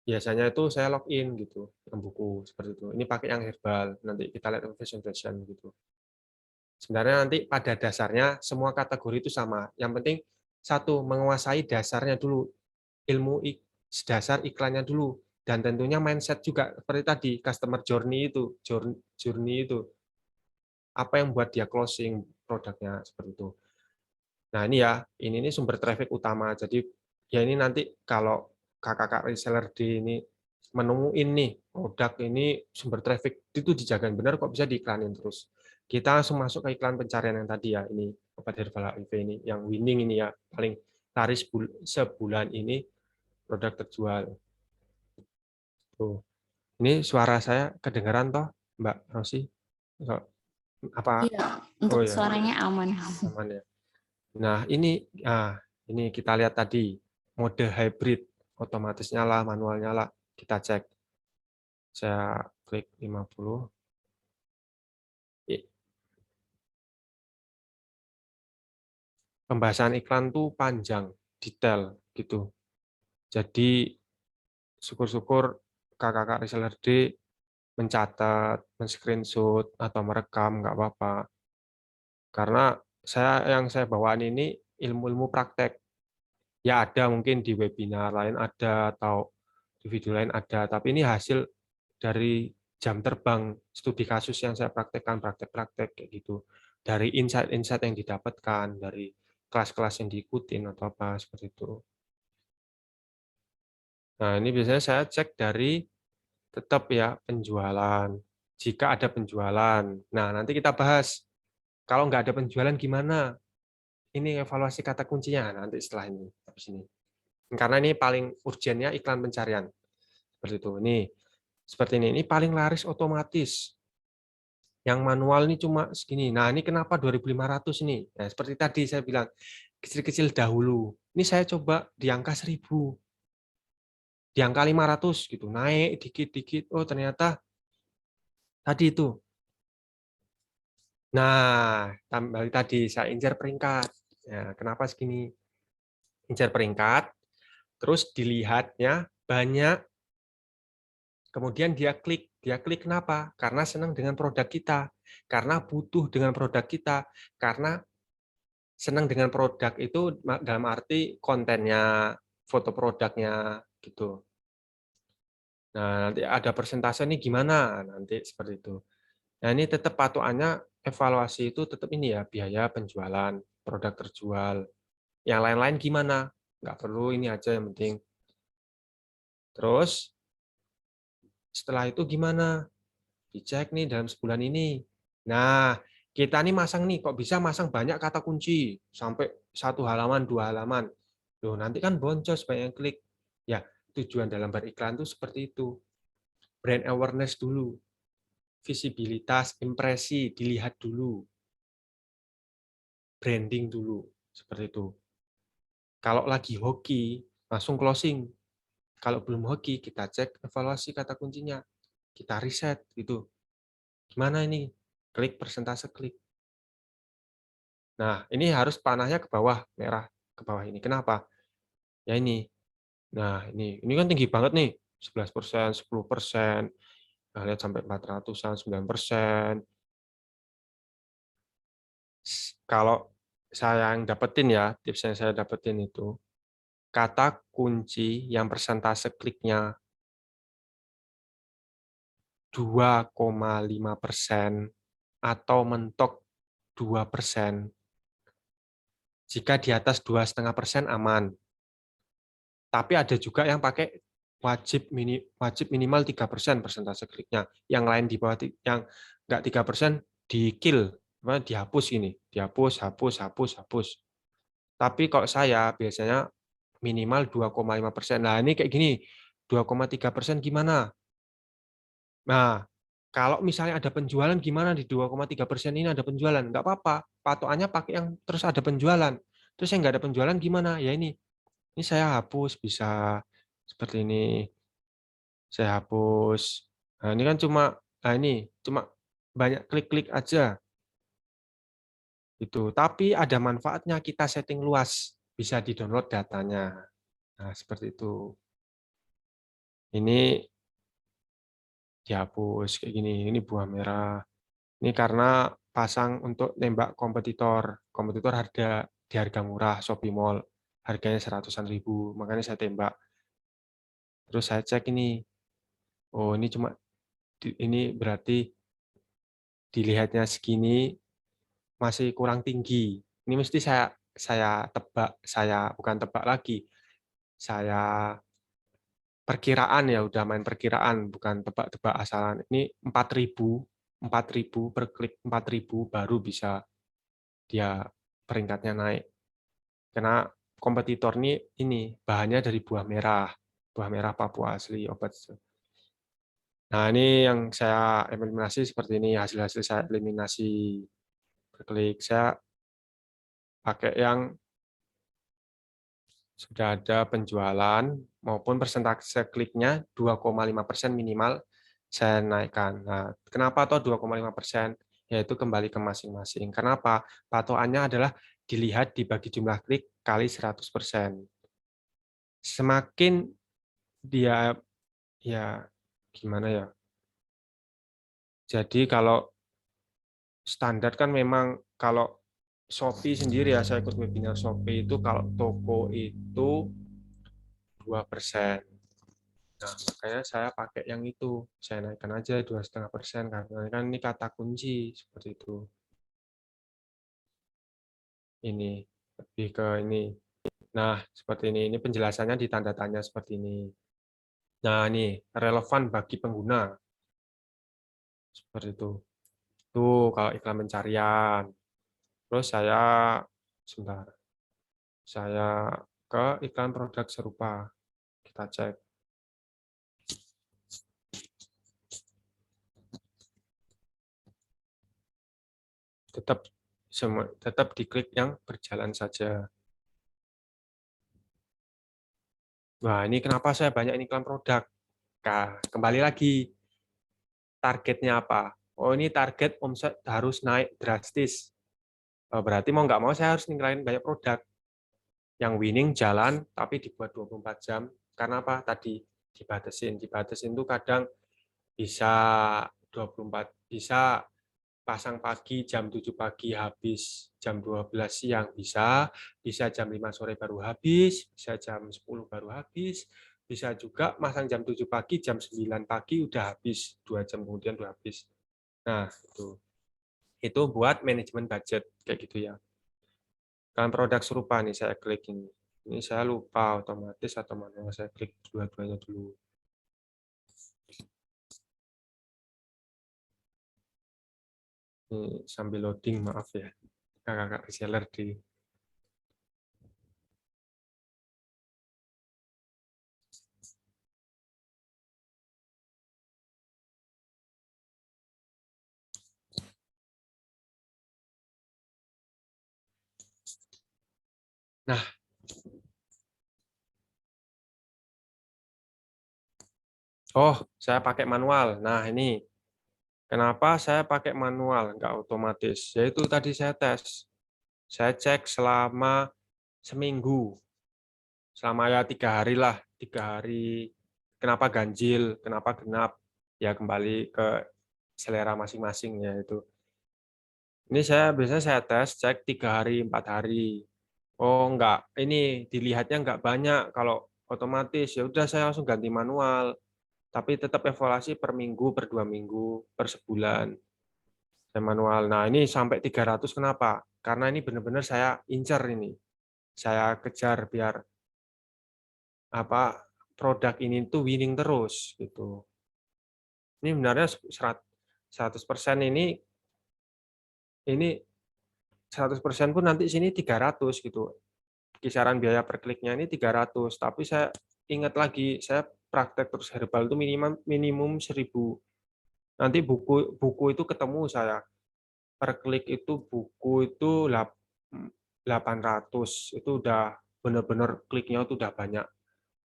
Biasanya itu saya login gitu yang buku seperti itu. Ini pakai yang herbal, nanti kita lihat fashion gitu. Sebenarnya nanti pada dasarnya semua kategori itu sama. Yang penting satu, menguasai dasarnya dulu, ilmu dasar iklannya dulu, dan tentunya mindset juga seperti tadi customer journey itu apa yang buat dia closing produknya seperti itu. Nah ini ya, ini sumber traffic utama. Jadi ya ini nanti kalau kakak-kakak reseller di ini menemuin nih produk ini sumber traffic itu dijagain benar, kok bisa diiklanin terus. Kita langsung masuk ke iklan pencarian yang tadi ya, ini obat herbal HIV ini yang winning ini ya, paling laris sebulan ini produk terjual. Tuh. Ini suara saya kedengaran toh, Mbak Rosi? Apa? Iya, Oh untuk ya, suaranya aman. aman ya. Nah, ini kita lihat tadi mode hybrid, otomatis nyala, manual nyala. Kita cek. Saya klik 50. Pembahasan iklan tuh panjang, detail gitu. Jadi syukur-syukur kakak-kakak reseller D mencatat, men-screenshot atau merekam nggak apa-apa. Karena yang saya bawaan ini ilmu-ilmu praktek. Ya ada mungkin di webinar lain ada, atau di video lain ada, tapi ini hasil dari jam terbang studi kasus yang saya praktekkan, praktek-praktek kayak gitu. Dari insight-insight yang didapatkan, dari kelas-kelas yang diikutin atau apa seperti itu. Nah, ini biasanya saya cek dari tetap ya penjualan. Jika ada penjualan, nah nanti kita bahas. Kalau nggak ada penjualan gimana? Ini evaluasi kata kuncinya nanti setelah ini, habis ini. Karena ini paling urgennya iklan pencarian. Seperti itu. Ini seperti ini. Ini paling laris otomatis. Yang manual ini cuma segini. Nah, ini kenapa 2.500 ini? Nah, seperti tadi saya bilang, kecil-kecil dahulu. Ini saya coba di angka 1.000. Di angka 500 gitu. Naik dikit-dikit. Oh, ternyata tadi itu. Nah, kembali tadi saya incar peringkat. Ya, kenapa segini? Incar peringkat, terus dilihatnya banyak. Kemudian dia klik. Dia klik kenapa? Karena senang dengan produk kita. Karena butuh dengan produk kita. Karena senang dengan produk itu dalam arti kontennya, foto produknya gitu. Nah, nanti ada persentase nih gimana? Nanti seperti itu. Nah, ini tetap patokannya evaluasi itu tetap ini ya, biaya penjualan, produk terjual. Yang lain-lain gimana? Nggak perlu, ini aja yang penting. Terus setelah itu gimana? Dicek nih dalam sebulan ini. Nah, kita nih masang nih, kok bisa masang banyak kata kunci sampai 1 halaman, 2 halaman. Loh, nanti kan boncos banyak yang klik. Ya, tujuan dalam beriklan tuh seperti itu. Brand awareness dulu, visibilitas, impresi dilihat dulu, branding dulu, seperti itu. Kalau lagi hoki, langsung closing. Kalau belum hoki, kita cek evaluasi kata kuncinya, kita riset gitu. Gimana ini? Klik persentase klik. Nah, ini harus panahnya ke bawah, merah ke bawah ini. Kenapa? Ya ini. Nah, ini kan tinggi banget nih. 11%, 10%. Nah, lihat sampai 400-an, 9%. Kalau saya yang dapetin ya, tips yang saya dapetin itu, kata kunci yang persentase kliknya 2,5% atau mentok 2%. Jika di atas 2,5% aman. Tapi ada juga yang pakai wajib minimal 3% persentase kliknya. Yang lain di bawah yang nggak 3% di kill, dihapus ini, dihapus, hapus. Tapi kalau saya biasanya minimal 2,5%. Nah, ini kayak gini, 2,3% gimana? Nah, kalau misalnya ada penjualan gimana di 2,3% ini ada penjualan? Nggak apa-apa, patokannya pakai yang terus ada penjualan. Terus yang nggak ada penjualan gimana? Ya ini saya hapus, bisa seperti ini. Saya hapus. Nah, ini kan cuma banyak klik-klik aja. Itu. Tapi ada manfaatnya kita setting luas, bisa di-download datanya. Nah, seperti itu. Ini dihapus kayak gini. Ini buah merah. Ini karena pasang untuk nembak kompetitor. Kompetitor di harga murah Shopee Mall. Harganya 100-an ribu. Makanya saya tembak. Terus saya cek ini. Oh, ini berarti dilihatnya segini masih kurang tinggi. Ini mesti saya tebak, saya bukan tebak lagi. Saya perkiraan ya, udah main perkiraan, bukan tebak-tebak asalan. Ini 4.000 per klik, 4.000 baru bisa dia peringkatnya naik. Karena kompetitor ini bahannya dari buah merah Papua asli obat. Nah, ini yang saya eliminasi seperti ini, hasil-hasil saya eliminasi per klik. Saya pakai yang sudah ada penjualan maupun persentase kliknya 2,5% minimal saya naikkan. Nah, kenapa toh 2,5%? Yaitu kembali ke masing-masing. Kenapa? Patokannya adalah dilihat dibagi jumlah klik kali 100%. Semakin dia ya gimana ya? Jadi kalau standar kan memang kalau Shopee sendiri ya, saya ikut webinar Shopee itu kalau toko itu 2%. Nah, makanya saya pakai yang itu. Saya naikkan aja 2,5% karena kan ini kata kunci seperti itu. Ini lebih ke ini. Nah, seperti ini. Ini penjelasannya di tanda tanya seperti ini. Nah, ini relevan bagi pengguna. Seperti itu. Tuh, kalau iklan pencarian. Terus sebentar. Saya ke iklan produk serupa. Kita cek. Tetap diklik yang berjalan saja. Wah, ini kenapa saya banyak iklan produk? Nah, kembali lagi, targetnya apa? Oh, ini target omset harus naik drastis. Berarti mau nggak mau saya harus ninggalin banyak produk. Yang winning jalan, tapi dibuat 24 jam. Karena apa? Tadi dibatasin. Dibatasin itu kadang bisa 24, bisa pasang pagi jam 7 pagi habis jam 12 siang bisa jam 5 sore baru habis, bisa jam 10 baru habis, bisa juga masang jam 7 pagi, jam 9 pagi udah habis, 2 jam kemudian udah habis. Nah, itu buat manajemen budget kayak gitu ya. Kan produk serupa nih saya klik ini. Ini saya lupa otomatis atau manual, saya klik dua-duanya dulu. Ini sambil loading, maaf ya. Kakak reseller di Nah, saya pakai manual. Nah, ini kenapa saya pakai manual, nggak otomatis? Yaitu tadi saya tes. Saya cek selama seminggu. Selama ya 3 hari lah. 3 hari. Kenapa ganjil, kenapa genap. Ya kembali ke selera masing-masing ya itu. Ini biasanya saya tes, cek 3 hari, 4 hari. Oh, enggak. Ini dilihatnya enggak banyak. Kalau otomatis, ya udah saya langsung ganti manual. Tapi tetap evaluasi per minggu, per 2 minggu, per sebulan. Saya manual. Nah, ini sampai 300 kenapa? Karena ini benar-benar saya incer ini. Saya kejar biar produk ini tuh winning terus gitu. Ini sebenarnya 100% ini 100% pun nanti sini 300 gitu. kisaran biaya per kliknya ini 300, tapi saya ingat lagi, saya praktek terus herbal itu minimum 1.000. Nanti buku itu ketemu saya, per klik itu buku itu 800, itu udah bener-bener kliknya itu udah banyak.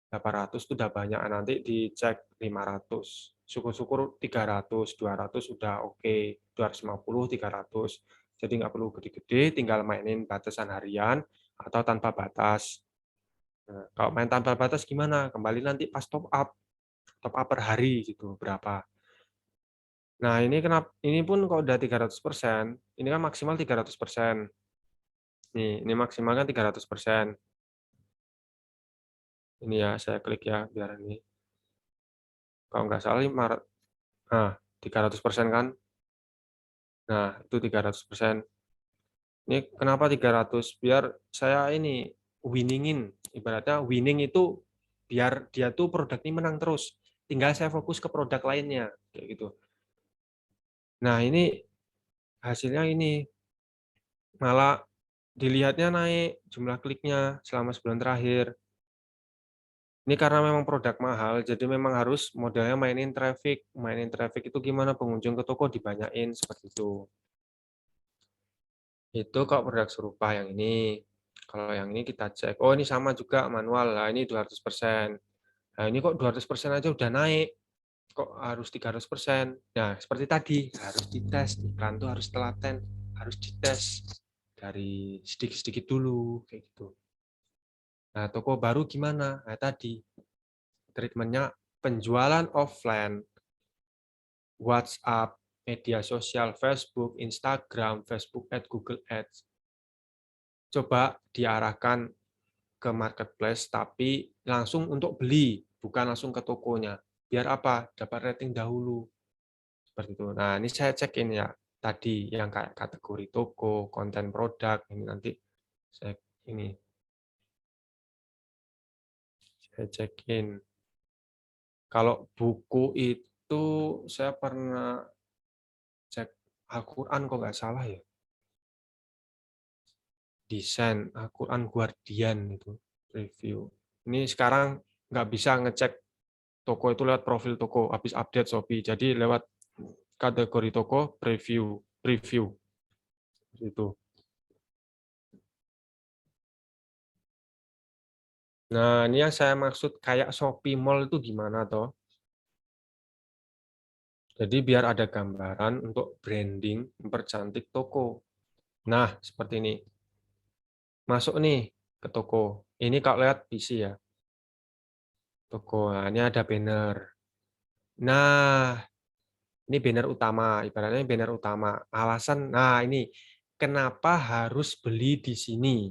800 itu udah banyak, nanti dicek 500. Syukur-syukur 300, 200 udah oke, 250, 300. Jadi nggak perlu gede-gede, tinggal mainin batasan harian atau tanpa batas. Nah, kalau main tanpa batas gimana? Kembali nanti pas top up per hari gitu, berapa. Nah, ini pun kalau udah 300%, ini kan maksimal 300%. Ini maksimal kan 300%. Ini ya, saya klik ya, biar ini. Kalau nggak salah, Maret. Nah, 300% kan? Nah, itu 300%. Ini kenapa 300? Biar saya ini winningin. Ibaratnya winning itu biar dia tuh produk ini menang terus. Tinggal saya fokus ke produk lainnya, kayak gitu. Nah, ini hasilnya ini malah dilihatnya naik jumlah kliknya selama sebulan terakhir. Ini karena memang produk mahal, jadi memang harus modelnya mainin traffic. Mainin traffic itu gimana? Pengunjung ke toko dibanyain seperti itu. Itu kalau produk serupa yang ini. Kalau yang ini kita cek, oh ini sama juga manual, lah ini 200%. Nah ini kok 200% aja udah naik, kok harus 300%. Nah seperti tadi, harus dites, iklan tuh harus telaten, harus dites dari sedikit-sedikit dulu, kayak gitu. Nah toko baru gimana? Nah tadi, treatmentnya penjualan offline, WhatsApp, media sosial, Facebook, Instagram, Facebook Ads, Google Ads. Coba diarahkan ke marketplace, tapi langsung untuk beli, bukan langsung ke tokonya. Biar apa? Dapat rating dahulu. Seperti itu. Nah, ini saya cekin ya. Tadi yang kayak kategori toko, konten produk, ini nanti saya ini saya cekin. Kalau buku itu saya pernah cek Al-Quran kok nggak salah ya. Desain Al-Quran Guardian itu review. Ini sekarang nggak bisa ngecek toko itu lewat profil toko, habis update Shopee. Jadi lewat kategori toko review itu. Nah, ini yang saya maksud kayak Shopee Mall itu gimana toh? Jadi biar ada gambaran untuk branding, mempercantik toko. Nah, seperti ini. Masuk nih ke toko. Ini kalau lihat PC ya. Toko. Nah, ini ada banner. Nah, ini banner utama. Ibaratnya banner utama. Alasan, nah ini. Kenapa harus beli di sini?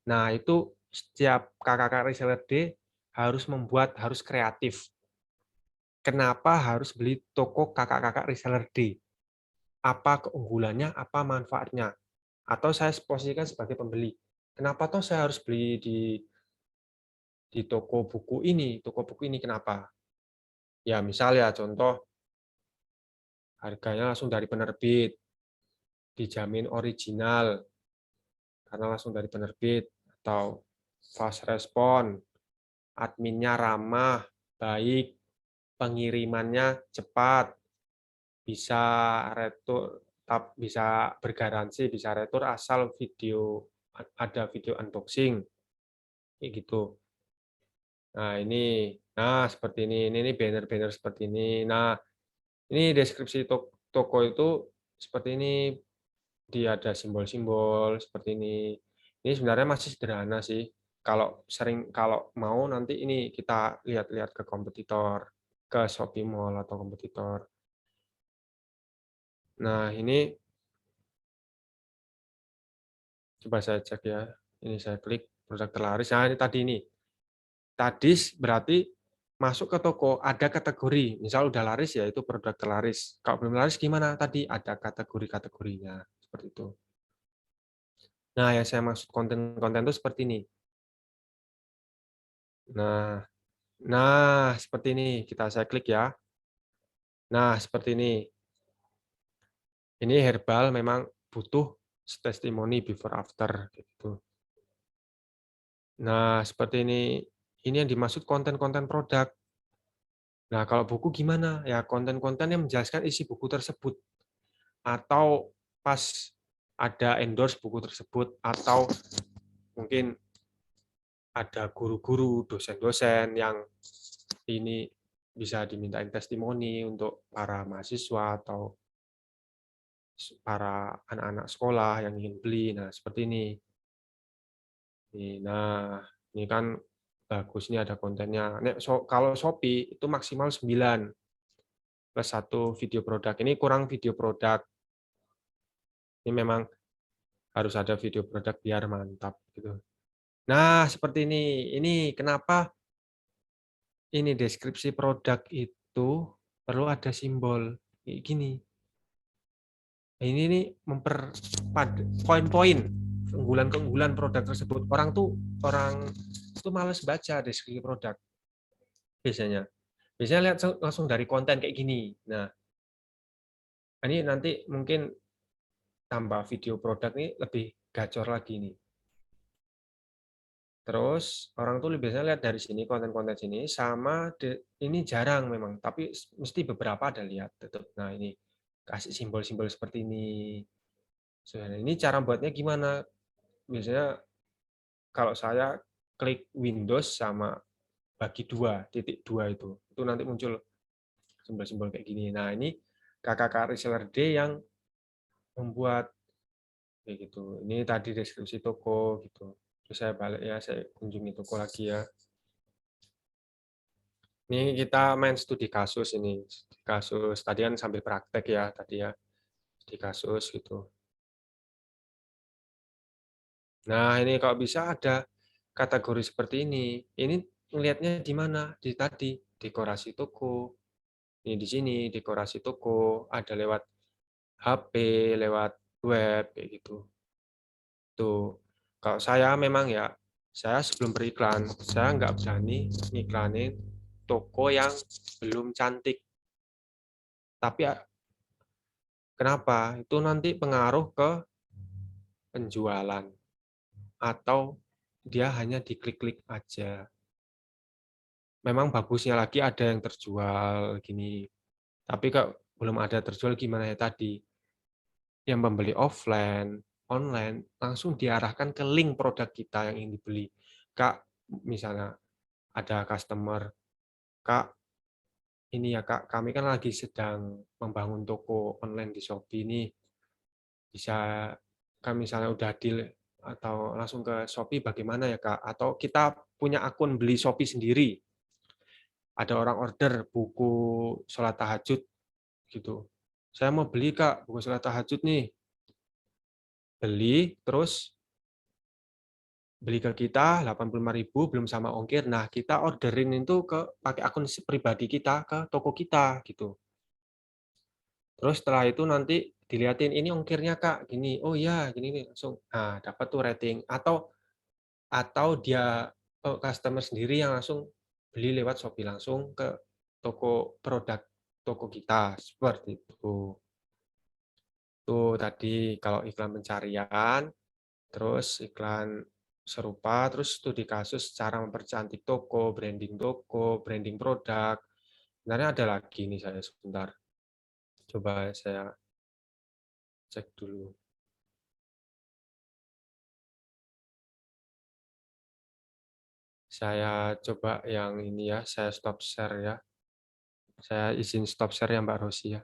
Nah, itu setiap kakak-kakak reseller D harus kreatif. Kenapa harus beli toko kakak-kakak reseller D? Apa keunggulannya, apa manfaatnya? Atau saya posisikan sebagai pembeli. Kenapa toh saya harus beli di toko buku ini kenapa? Ya, misal ya contoh harganya langsung dari penerbit, dijamin original karena langsung dari penerbit, atau fast respon, adminnya ramah, baik, pengirimannya cepat, bisa retur, bisa bergaransi, bisa retur asal ada video unboxing, kayak gitu. Nah seperti ini banner-banner seperti ini. Nah, ini deskripsi toko itu seperti ini, dia ada simbol-simbol seperti ini. Ini sebenarnya masih sederhana sih. Kalau mau nanti ini kita lihat-lihat ke kompetitor, ke Shopee Mall atau kompetitor. Nah, ini coba saya cek ya. Ini saya klik produk terlaris. Nah, ini tadi ini. Tadi berarti masuk ke toko, ada kategori. Misal udah laris ya itu produk terlaris. Kalau belum laris gimana? Tadi ada kategori-kategorinya. Seperti itu. Nah, yang saya maksud konten-konten itu seperti ini. Nah, seperti ini. Saya klik ya. Nah, seperti ini. Ini herbal memang butuh testimoni before after gitu. Nah, seperti ini. Ini yang dimaksud konten-konten produk. Nah, kalau buku gimana? Ya, konten-konten yang menjelaskan isi buku tersebut. Atau pas ada endorse buku tersebut, atau mungkin ada guru-guru, dosen-dosen yang ini bisa dimintain testimoni untuk para mahasiswa atau para anak-anak sekolah yang ingin beli. Nah, seperti ini. Nah, ini kan bagus nih ada kontennya. Kalau Shopee itu maksimal 9 plus 1 video produk. Ini kurang video produk. Ini memang harus ada video produk biar mantap gitu. Nah, seperti ini. Ini kenapa ini deskripsi produk itu perlu ada simbol kayak gini. Ini nih poin-poin keunggulan-keunggulan produk tersebut. Orang tuh males baca deskripsi produk biasanya. Biasanya lihat langsung dari konten kayak gini. Nah, ini nanti mungkin tambah video produk ini lebih gacor lagi nih. Terus orang tuh biasanya lihat dari sini konten-konten sini sama ini jarang memang, tapi mesti beberapa ada lihat tetap. Nah, ini kasih simbol-simbol seperti ini. Ini cara buatnya gimana? Biasanya kalau saya klik Windows sama bagi 2, titik 2 itu nanti muncul simbol-simbol kayak gini. Nah, ini kakak reseller D yang membuat kayak gitu. Ini tadi deskripsi toko gitu. Terus saya balik ya, saya kunjungi toko lagi ya. Ini kita main studi kasus ini. Kasus tadi kan sambil praktek ya tadi ya. Di kasus gitu. Nah, ini kalau bisa ada kategori seperti ini. Ini melihatnya di mana? Di tadi dekorasi toko. Ini di sini dekorasi toko, ada lewat HP, lewat web kayak gitu. Tuh. Kalau saya memang ya, saya sebelum beriklan, saya nggak berani ngiklanin toko yang belum cantik. Tapi kenapa? Itu nanti pengaruh ke penjualan. Atau dia hanya diklik-klik aja. Memang bagusnya lagi ada yang terjual gini. Tapi kalau belum ada terjual gimana ya tadi? Yang membeli offline, online, langsung diarahkan ke link produk kita yang ingin dibeli. Kak, misalnya ada customer, Kak, ini ya Kak, kami kan lagi sedang membangun toko online di Shopee ini. Bisa kami misalnya udah deal atau langsung ke Shopee bagaimana ya Kak? Atau kita punya akun beli Shopee sendiri. Ada orang order buku sholat tahajud gitu. Saya mau beli Kak, buku sholat tahajud nih. Beli, terus beli ke kita 85.000 belum sama ongkir. Nah, kita orderin itu pakai akun pribadi kita ke toko kita gitu. Terus setelah itu nanti dilihatin ini ongkirnya Kak, gini. Oh iya, gini nih langsung. Nah, dapat tuh rating atau dia customer sendiri yang langsung beli lewat Shopee langsung ke toko produk toko kita seperti itu. Tuh tadi kalau iklan pencarian, terus iklan serupa, terus studi kasus cara mempercantik toko, branding produk. Sebenarnya ada lagi nih saya sebentar. Coba saya cek dulu. Saya coba yang ini ya, saya stop share ya. Saya izin stop share ya Mbak Rosi ya.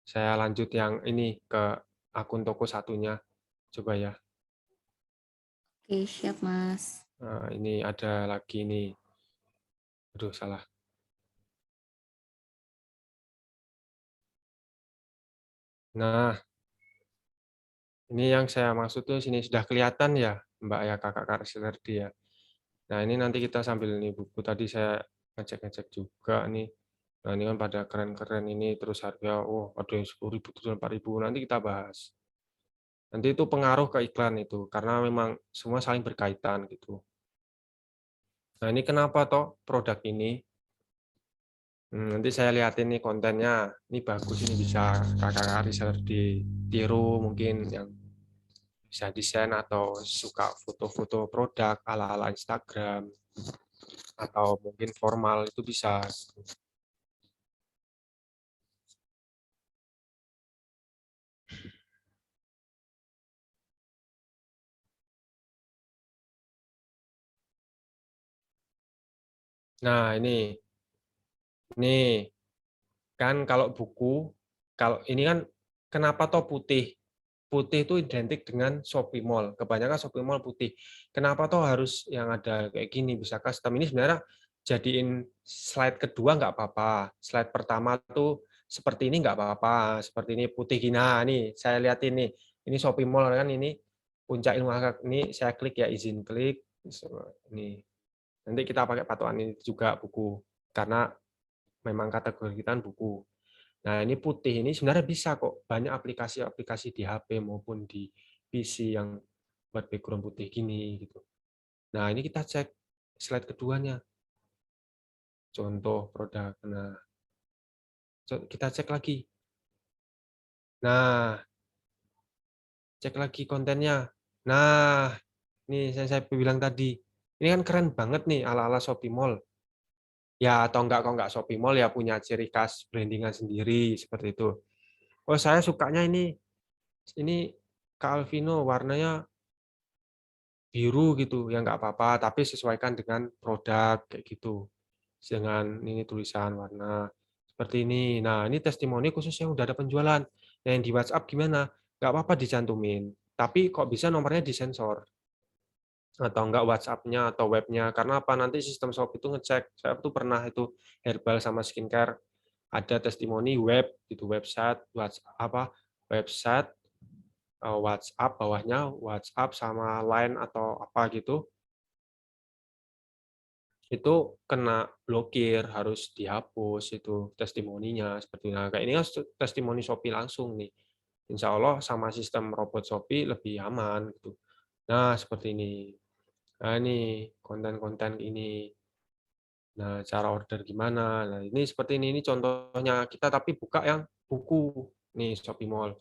Saya lanjut yang ini ke akun toko satunya. Coba ya. Oke, siap Mas. Nah, ini ada lagi nih. Aduh, salah. Nah, ini yang saya maksud tuh sini sudah kelihatan ya, Mbak ya, kakak reseller dia. Nah, ini nanti kita sambil nih buku tadi saya ngecek-ngecek juga nih. Nah, ini kan pada keren-keren ini terus harga, oh ada yang 10.000, 4.000. Nanti kita bahas. Nanti itu pengaruh ke iklan itu karena memang semua saling berkaitan gitu. Nah, ini kenapa toh produk ini? Nanti saya lihatin nih kontennya. Ini bagus ini bisa kakak reseller ditiru mungkin yang bisa desain atau suka foto-foto produk ala-ala Instagram atau mungkin formal itu bisa. Nah, ini kan kalau buku, kalau ini kan kenapa toh putih? Putih itu identik dengan Shopee Mall. Kebanyakan Shopee Mall putih. Kenapa toh harus yang ada kayak gini bisa custom? Ini sebenarnya jadiin slide kedua nggak apa-apa. Slide pertama tuh seperti ini nggak apa-apa. Seperti ini putih gini. Nah, nih saya lihat ini Shopee Mall kan ini puncak ilmu akad. Ini saya klik ya, izin klik. Ini nanti kita pakai patokan ini juga buku karena memang kategori kita kan buku. Nah, ini putih ini sebenarnya bisa kok. Banyak aplikasi-aplikasi di HP maupun di PC yang buat background putih gini gitu. Nah, ini kita cek slide keduanya. Contoh produk. Nah, kita cek lagi. Nah, cek lagi kontennya. Nah, ini saya bilang tadi. Ini kan keren banget nih ala-ala Shopee Mall. Ya, atau enggak, kalau enggak Shopee Mall ya punya ciri khas brandingan sendiri seperti itu. Oh, saya sukanya ini Calvino warnanya biru gitu, ya nggak apa-apa, tapi sesuaikan dengan produk kayak gitu. Dengan ini tulisan warna seperti ini. Nah, ini testimoni khusus yang udah ada penjualan. Nah, yang di WhatsApp gimana? Nggak apa-apa dicantumin, tapi kok bisa nomornya disensor atau enggak WhatsApp-nya atau webnya? Karena apa? Nanti sistem Shopee itu ngecek. Saya tuh pernah itu herbal sama skincare ada testimoni web gitu, website WhatsApp website WhatsApp bawahnya WhatsApp sama Line atau apa gitu itu kena blokir, harus dihapus itu testimoninya seperti nah kayak ini kan testimoni Shopee langsung nih. Insya Allah sama sistem robot Shopee lebih aman gitu. Nah, seperti ini. Nah, ini konten-konten ini. Nah, cara order gimana? Nah, ini seperti ini contohnya kita tapi buka yang buku nih Shopee Mall.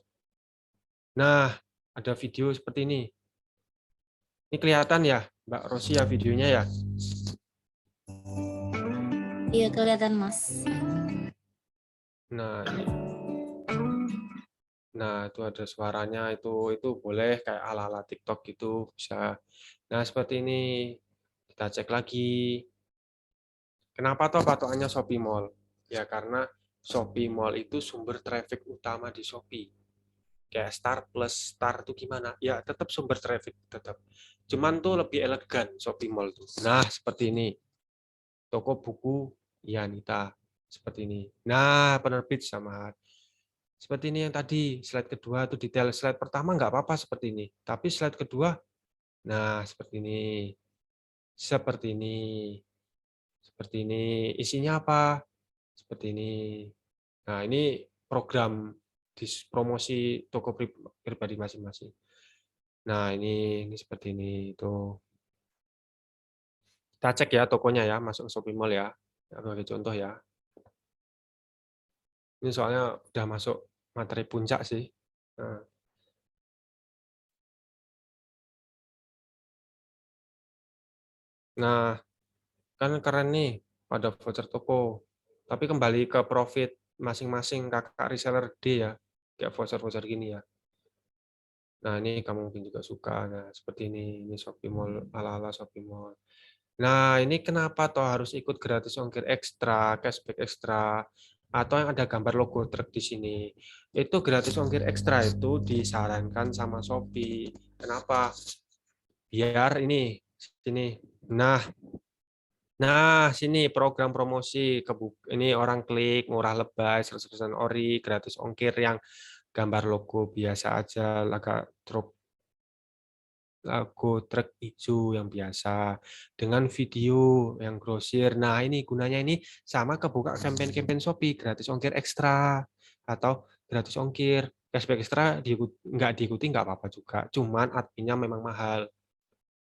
Nah, ada video seperti ini. Ini kelihatan ya, Mbak Rosi ya videonya ya. Iya, kelihatan, Mas. Nah, ini. Nah, itu ada suaranya itu boleh kayak ala-ala TikTok gitu bisa. Nah, seperti ini. Kita cek lagi. Kenapa toh patokannya Shopee Mall? Ya karena Shopee Mall itu sumber traffic utama di Shopee. Kayak Star Plus, Star itu gimana? Ya tetap sumber traffic tetap. Cuman tuh lebih elegan Shopee Mall tuh. Nah, seperti ini. Toko buku Yanita seperti ini. Nah, penerbit sama seperti ini yang tadi, slide kedua itu detail. Slide pertama nggak apa-apa seperti ini. Tapi slide kedua, nah seperti ini. Seperti ini. Seperti ini. Isinya apa? Seperti ini. Nah, ini program promosi toko pribadi masing-masing. Nah, ini seperti ini. Itu. Kita cek ya tokonya ya, masuk Shopee Mall ya. Sebagai contoh ya. Ini soalnya udah masuk materi puncak sih. Nah, kan keren nih pada voucher toko. Tapi kembali ke profit masing-masing kakak reseller D ya, kayak voucher-voucher gini ya. Nah, ini kamu mungkin juga suka. Nah, seperti ini Shopee Mall, ala-ala Shopee Mall. Nah, ini kenapa toh harus ikut gratis ongkir ekstra, cashback ekstra, atau yang ada gambar logo truk di sini. Itu gratis ongkir ekstra itu disarankan sama Shopee. Kenapa? Biar ini sini. Nah, sini program promosi ini orang klik murah lebay 100% ori gratis ongkir yang gambar logo biasa aja logo truk hijau yang biasa dengan video yang grosir. Nah, ini gunanya ini sama kebuka campaign-campaign Shopee gratis ongkir ekstra atau gratis ongkir cashback ekstra nggak diikuti nggak apa-apa juga. Cuman adminnya memang mahal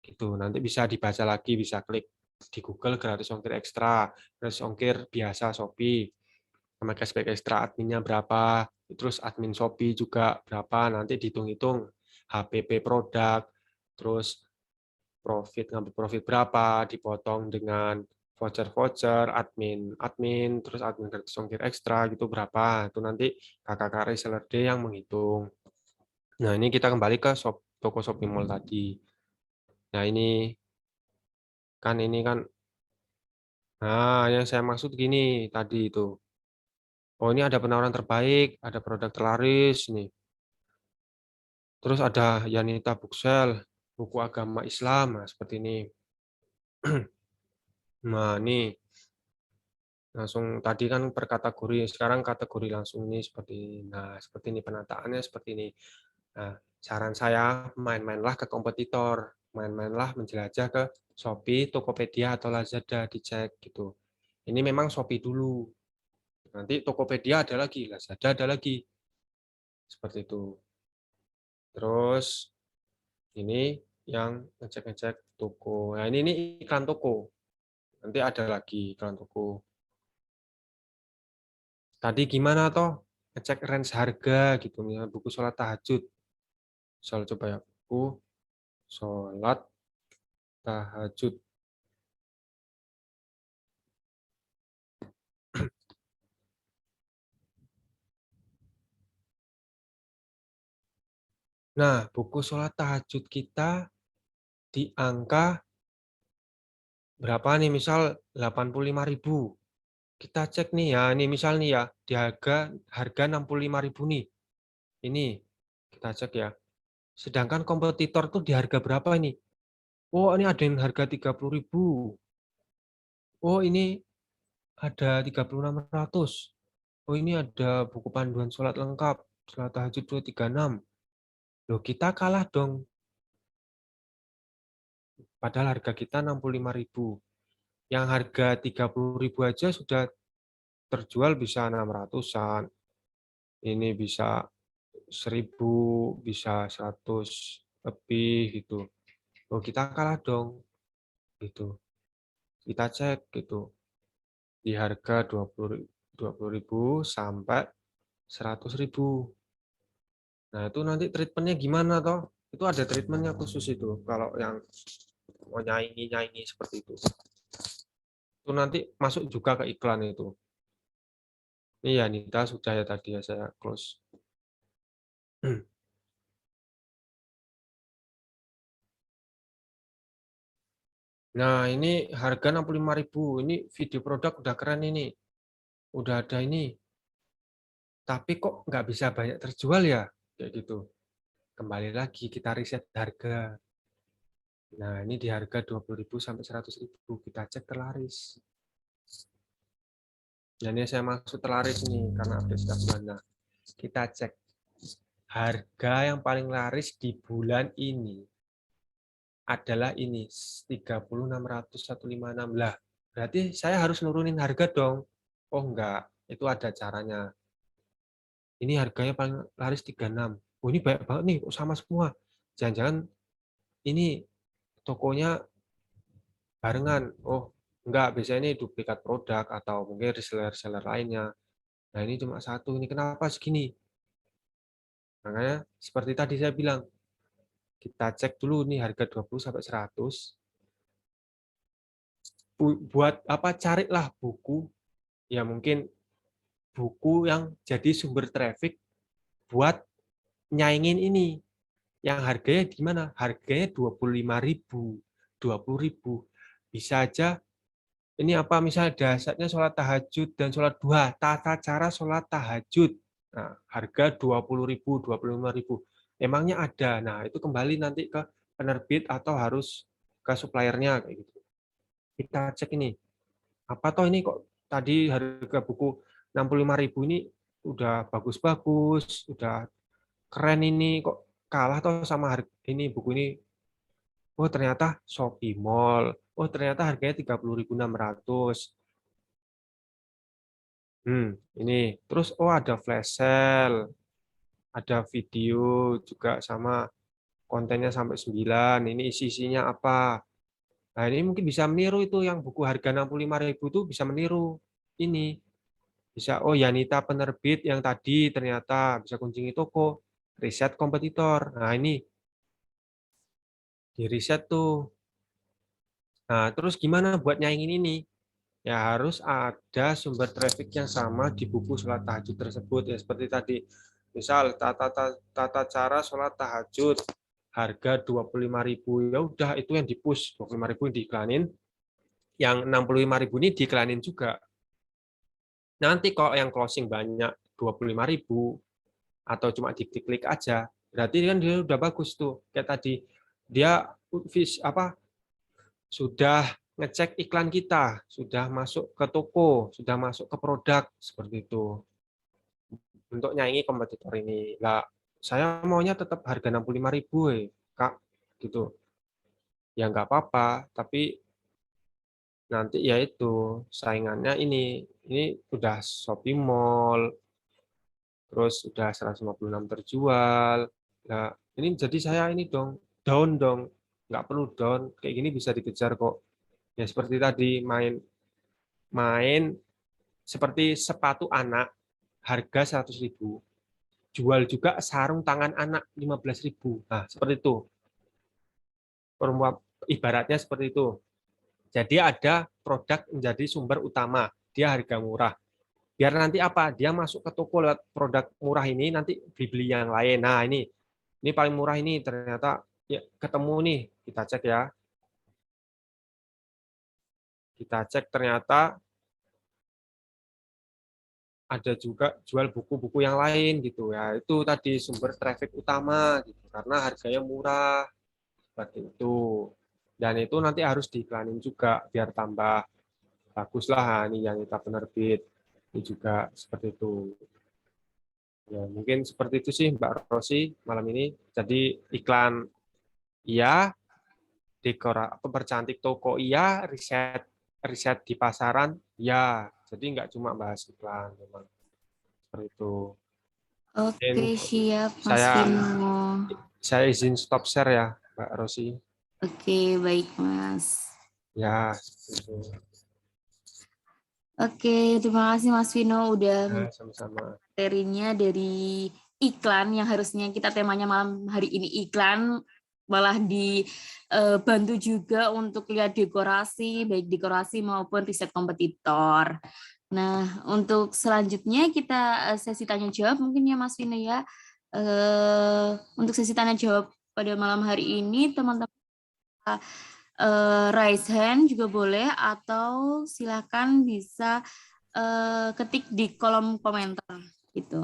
gitu. Nanti bisa dibaca lagi, bisa klik di Google gratis ongkir ekstra, gratis ongkir biasa Shopee, sama cashback ekstra adminnya berapa, terus admin Shopee juga berapa, nanti dihitung-hitung HPP produk, terus ngambil profit berapa, dipotong dengan voucher, admin, terus admin gratis ongkir ekstra gitu berapa. Itu nanti kakak reseller D yang menghitung. Nah, ini kita kembali ke toko shopping mall tadi. Nah, ini kan nah, yang saya maksud gini tadi itu. Oh, ini ada penawaran terbaik, ada produk terlaris nih. Terus ada Yanita Bookshelf, buku agama Islam, nah, seperti ini. Nah, ini langsung tadi kan per kategori, sekarang kategori langsung ini seperti ini. Nah, seperti ini penataannya seperti ini. Nah, saran saya main-mainlah ke kompetitor, main-mainlah menjelajah ke Shopee, Tokopedia atau Lazada dicek gitu. Ini memang Shopee dulu. Nanti Tokopedia ada lagi, Lazada ada lagi. Seperti itu. Terus ini yang ngecek-ngecek toko. Nah, ini iklan toko. Nanti ada lagi iklan toko. Tadi gimana toh? Ngecek range harga gitu, misalnya buku sholat tahajud. Soal coba ya, buku sholat tahajud. Nah, buku sholat tahajud kita di angka berapa nih? Misal 85.000. Kita cek nih ya, ini misal nih ya, di harga 65.000 nih. Ini kita cek ya. Sedangkan kompetitor tuh di harga berapa ini? Oh, ini ada yang harga 30.000. Oh, ini ada 36.600. Oh, ini ada buku panduan sholat lengkap, sholat tahajud 236. Loh, kita kalah dong. Padahal harga kita 65.000. Yang harga 30.000 aja sudah terjual bisa 600-an. Ini bisa 1.000, bisa 100 lebih gitu. Oh, kita kalah dong gitu. Kita cek gitu. Di harga 20.000 sampai 100.000. Nah, itu nanti treatmentnya gimana toh? Itu ada treatmentnya khusus itu. Kalau yang mau nyaingi seperti itu. Itu nanti masuk juga ke iklan itu. Ini ya Nita sudah ya tadi ya saya close. Nah, ini harga 65.000. Ini video produk udah keren ini. Udah ada ini. Tapi kok nggak bisa banyak terjual ya? Kayak gitu. Kembali lagi kita riset harga. Nah, ini di harga 20.000 sampai 100.000 kita cek terlaris. Dan ini saya maksud terlaris nih karena update setiap bulan. Nah, kita cek harga yang paling laris di bulan ini adalah ini 30.600 lah. Berarti saya harus nurunin harga dong. Oh enggak, itu ada caranya. Ini harganya paling laris 36. Oh ini banyak banget nih, sama semua. Jangan-jangan ini tokonya barengan. Oh enggak, biasanya ini duplikat produk atau mungkin reseller-reseller lainnya. Nah ini cuma satu, ini kenapa segini? Makanya seperti tadi saya bilang, kita cek dulu nih harga 20 sampai 100. Buat apa, carilah buku ya mungkin buku yang jadi sumber traffic buat nyaingin ini. Yang harganya di mana? Harganya 25.000, 20.000. Bisa aja ini apa, misalnya dasarnya sholat tahajud dan sholat duha, tata cara sholat tahajud. Nah, harga 20.000, 25.000. Emangnya ada. Nah, itu kembali nanti ke penerbit atau harus ke suppliernya kayak gitu. Kita cek ini. Apa toh ini kok tadi harga buku 65.000 ini udah bagus-bagus, udah keren ini kok kalah toh sama harga ini buku ini. Oh, ternyata Shopee Mall. Oh, ternyata harganya 30.600. Ini. Terus oh ada flash sale, ada video juga sama kontennya sampai 9. Ini isi-isinya apa? Nah, ini mungkin bisa meniru itu yang buku harga 65.000 itu bisa meniru ini. Bisa, oh Yanita penerbit yang tadi ternyata bisa kunjungi toko, riset kompetitor. Nah, ini di riset tuh. Nah, terus gimana buat nyaingin ini? Ya harus ada sumber traffic yang sama di buku sholat tahajud tersebut. Ya seperti tadi, misal tata cara sholat tahajud harga 25.000, ya udah itu yang di-push, 25.000 diiklanin, yang 65.000 ini diiklanin juga. Nanti kalau yang closing banyak 25.000 atau cuma diklik-klik aja, berarti kan dia udah bagus tuh. Kayak tadi dia sudah ngecek iklan kita, sudah masuk ke toko, sudah masuk ke produk seperti itu. Untuk nyaingi kompetitor ini. Lah, saya maunya tetap harga 65.000 Kak, gitu. Ya nggak apa-apa, tapi nanti ya itu saingannya ini udah Shopee Mall, terus udah 156 terjual. Nah, ini jadi saya ini down dong. Nggak perlu down, kayak gini bisa dikejar kok. Ya seperti tadi main main seperti sepatu anak harga 100.000, jual juga sarung tangan anak 15.000. Nah, seperti itu. Ibaratnya seperti itu. Jadi ada produk menjadi sumber utama, dia harga murah. Biar nanti apa? Dia masuk ke toko lewat produk murah ini, nanti beli-beli yang lain. Nah, ini paling murah ini ternyata ya ketemu nih, kita cek ya. Kita cek ternyata ada juga jual buku-buku yang lain gitu ya. Itu tadi sumber traffic utama gitu karena harganya murah seperti itu. Dan itu nanti harus diiklanin juga biar tambah bagus lah ini yang kita penerbit. Ini juga seperti itu. Ya, mungkin seperti itu sih Mbak Rosi malam ini. Jadi iklan iya, percantik toko iya, riset riset di pasaran iya. Jadi nggak cuma bahas iklan memang seperti itu. Mungkin Oke, siap Mas saya Vino. saya izin stop share ya Mbak Rosi. Oke, baik Mas. Ya, seperti itu. Oke, terima kasih Mas Vino udah Ya, sama-sama. materinya dari iklan yang harusnya kita temanya malam hari ini iklan, malah dibantu juga untuk lihat dekorasi, baik dekorasi maupun riset kompetitor. Nah, untuk selanjutnya kita sesi tanya jawab mungkin ya Mas Vino ya. Untuk sesi tanya jawab pada malam hari ini teman-teman raise hand juga boleh atau silakan bisa ketik di kolom komentar gitu.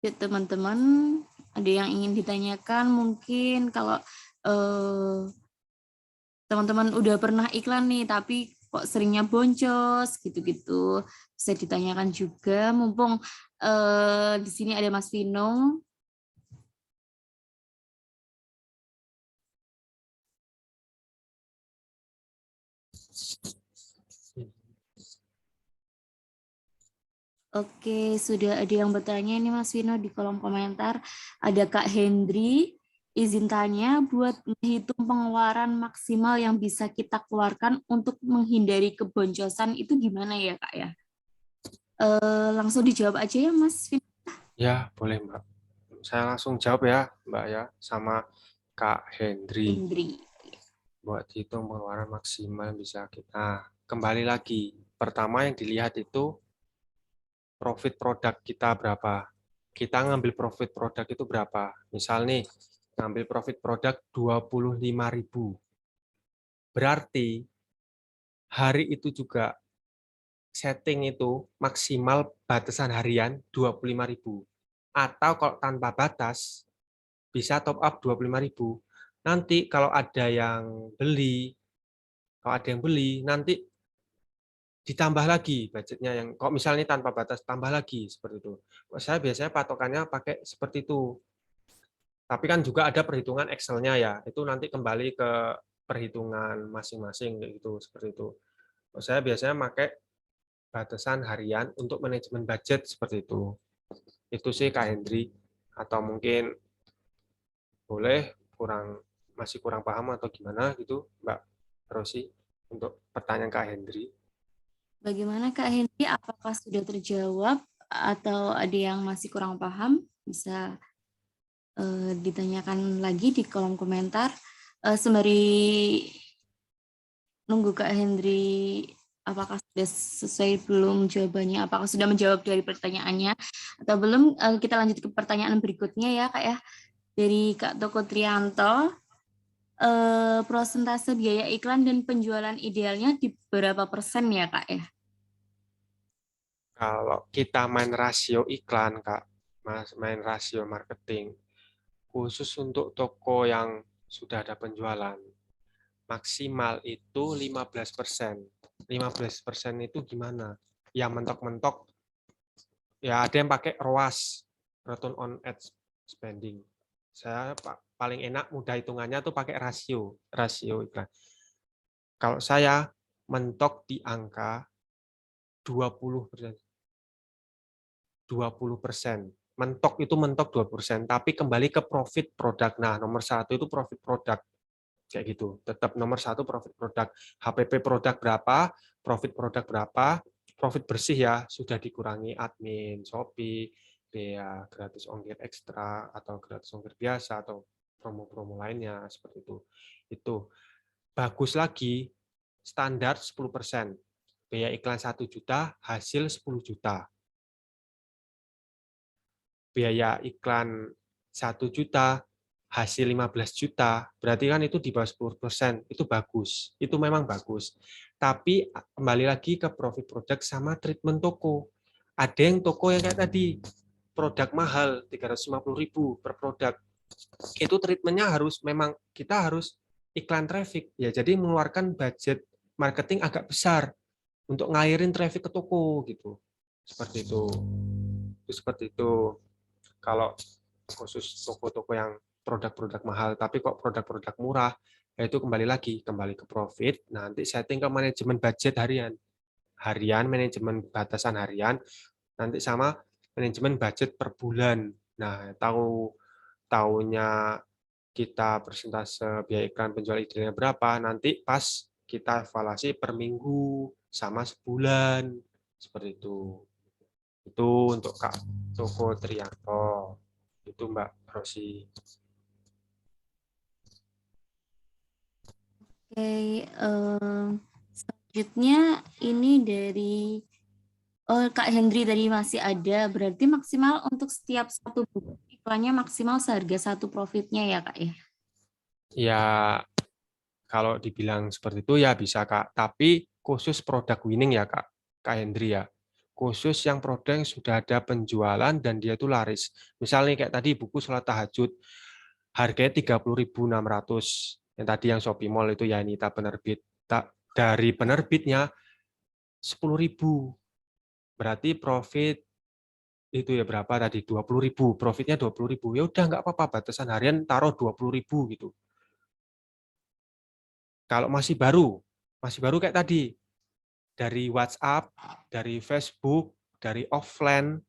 Ya, teman-teman, ada yang ingin ditanyakan mungkin kalau teman-teman udah pernah iklan nih tapi kok seringnya boncos gitu-gitu bisa ditanyakan juga mumpung di sini ada Mas Vino. Oke, sudah ada yang bertanya ini Mas Vino di kolom komentar. Ada Kak Hendri, izin tanya buat menghitung pengeluaran maksimal yang bisa kita keluarkan untuk menghindari keboncosan itu gimana ya Kak ya? Langsung dijawab aja ya Mas Vino. Ya, boleh Mbak. Saya langsung jawab ya Mbak ya, sama Kak Hendri. Hendri. Buat hitung pengeluaran maksimal bisa kita kembali lagi. Pertama yang dilihat itu profit produk kita berapa. Kita ngambil profit produk itu berapa. Misal nih, ngambil profit produk 25.000. Berarti hari itu juga setting itu maksimal batasan harian 25.000. Atau kalau tanpa batas bisa top up 25.000. Nanti kalau ada yang beli, nanti ditambah lagi budgetnya yang kok misalnya tanpa batas tambah lagi seperti itu. Saya biasanya patokannya pakai seperti itu. Tapi kan juga ada perhitungan Excel-nya ya. Itu nanti kembali ke perhitungan masing-masing gitu seperti itu. Saya biasanya pakai batasan harian untuk manajemen budget seperti itu. Itu sih Kak Hendri, atau mungkin boleh masih kurang paham atau gimana gitu Mbak Rosi untuk pertanyaan Kak Hendri. Bagaimana Kak Hendri? Apakah sudah terjawab atau ada yang masih kurang paham, bisa ditanyakan lagi di kolom komentar. Sembari nunggu Kak Hendri, apakah sudah sesuai belum jawabannya, apakah sudah menjawab dari pertanyaannya atau belum, kita lanjut ke pertanyaan berikutnya ya Kak ya. Dari Kak Toko Trianto, prosentase biaya iklan dan penjualan idealnya di berapa persen ya Kak ya? Kalau kita main rasio iklan, Kak, main rasio marketing, khusus untuk toko yang sudah ada penjualan, maksimal itu 15%. 15% itu gimana? Yang mentok-mentok, ya ada yang pakai ROAS, Return on Ad Spending. Saya paling enak mudah hitungannya tuh pakai rasio iklan. Kalau saya mentok di angka 20%. 20%. Mentok itu mentok 20%, tapi kembali ke profit produk. Nah, nomor satu itu profit produk. Kayak gitu. Tetap nomor satu profit produk. HPP produk berapa, profit produk berapa, profit bersih ya, sudah dikurangi admin, Shopee, bea gratis ongkir ekstra, atau gratis ongkir biasa, atau promo-promo lainnya, seperti itu. Itu. Bagus lagi, standar 10%. Biaya iklan 1 juta, hasil 10 juta. Biaya iklan 1 juta, hasil 15 juta, berarti kan itu di bawah 10%, itu bagus. Itu memang bagus. Tapi kembali lagi ke profit produk sama treatment toko. Ada yang toko yang kayak tadi, produk mahal, 350.000 per produk. Itu treatmentnya harus, memang kita harus iklan traffic. Ya, jadi mengeluarkan budget marketing agak besar untuk ngairin traffic ke toko gitu. Seperti itu. Itu seperti itu. Kalau khusus toko-toko yang produk-produk mahal, tapi kok produk-produk murah, yaitu kembali ke profit, nanti setting ke manajemen budget harian. Harian, manajemen batasan harian, nanti sama manajemen budget per bulan. Nah, tahunya kita persentase biaya iklan penjual idealnya berapa, nanti pas kita evaluasi per minggu sama sebulan. Seperti itu. Itu untuk Kak Toko Trianto. Itu Mbak Rosi. Oke, selanjutnya ini dari Kak Hendri tadi masih ada, berarti maksimal untuk setiap satu buku iklannya maksimal seharga satu profitnya ya Kak ya? Ya, kalau dibilang seperti itu ya bisa Kak. Tapi khusus produk winning ya Kak Hendri ya. Khusus yang produk yang sudah ada penjualan dan dia itu laris. Misalnya kayak tadi buku Sholat Tahajud, harganya 30.600. Yang tadi yang Shopee Mall itu ya Yanita penerbit. Dari penerbitnya 10.000. Berarti profit itu ya berapa tadi, 20.000, profitnya 20.000, ya udah nggak apa-apa, batasan harian taruh 20.000 gitu. Kalau masih baru kayak tadi, dari WhatsApp, dari Facebook, dari offline,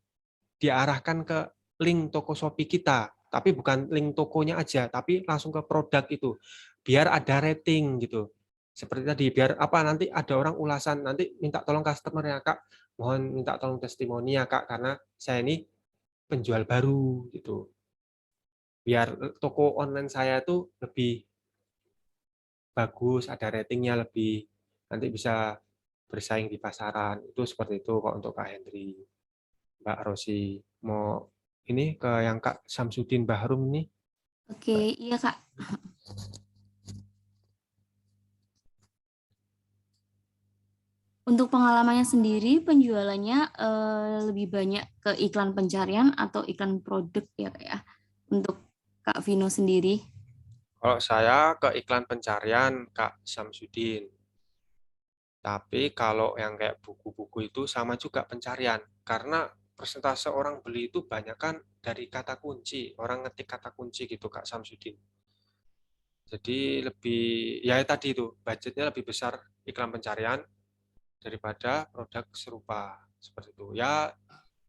diarahkan ke link toko Shopee kita, tapi bukan link tokonya aja, tapi langsung ke produk itu, biar ada rating gitu. Seperti tadi, biar apa, nanti ada orang ulasan, nanti minta tolong customer ya Kak, mohon minta tolong testimoni ya Kak, karena saya ini penjual baru gitu. Biar toko online saya itu lebih bagus, ada ratingnya lebih, nanti bisa bersaing di pasaran. Itu seperti itu kok untuk Kak Hendri. Mbak Rosi, mau ini ke yang Kak Samsudin Bahrum ini. Oke, iya Kak. Untuk pengalamannya sendiri, penjualannya lebih banyak ke iklan pencarian atau iklan produk ya Kak ya? Untuk Kak Vino sendiri. Kalau saya ke iklan pencarian Kak Samsudin. Tapi kalau yang kayak buku-buku itu sama juga pencarian. Karena persentase orang beli itu banyak kan dari kata kunci. Orang ngetik kata kunci gitu Kak Samsudin. Jadi lebih, ya tadi itu, budgetnya lebih besar iklan pencarian daripada produk serupa. Seperti itu. Ya,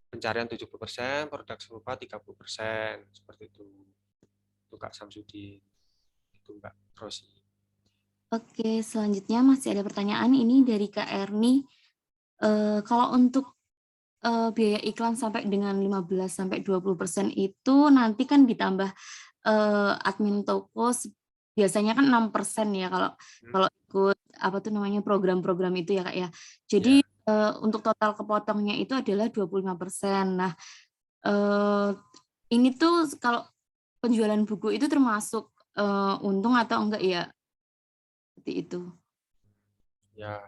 pencarian 70%, produk serupa 30%. Seperti itu. Itu Kak Samsudin. Itu Mbak Rosi. Oke, selanjutnya masih ada pertanyaan ini dari Kak Erni. Kalau untuk biaya iklan sampai dengan 15-20% itu nanti kan ditambah admin toko biasanya kan 6% ya kalau kalau ikut apa tuh namanya program-program itu ya Kak ya. Jadi Ya, untuk total kepotongnya itu adalah 25%. Nah, ini tuh kalau penjualan buku itu termasuk untung atau enggak ya? Seperti itu. ya.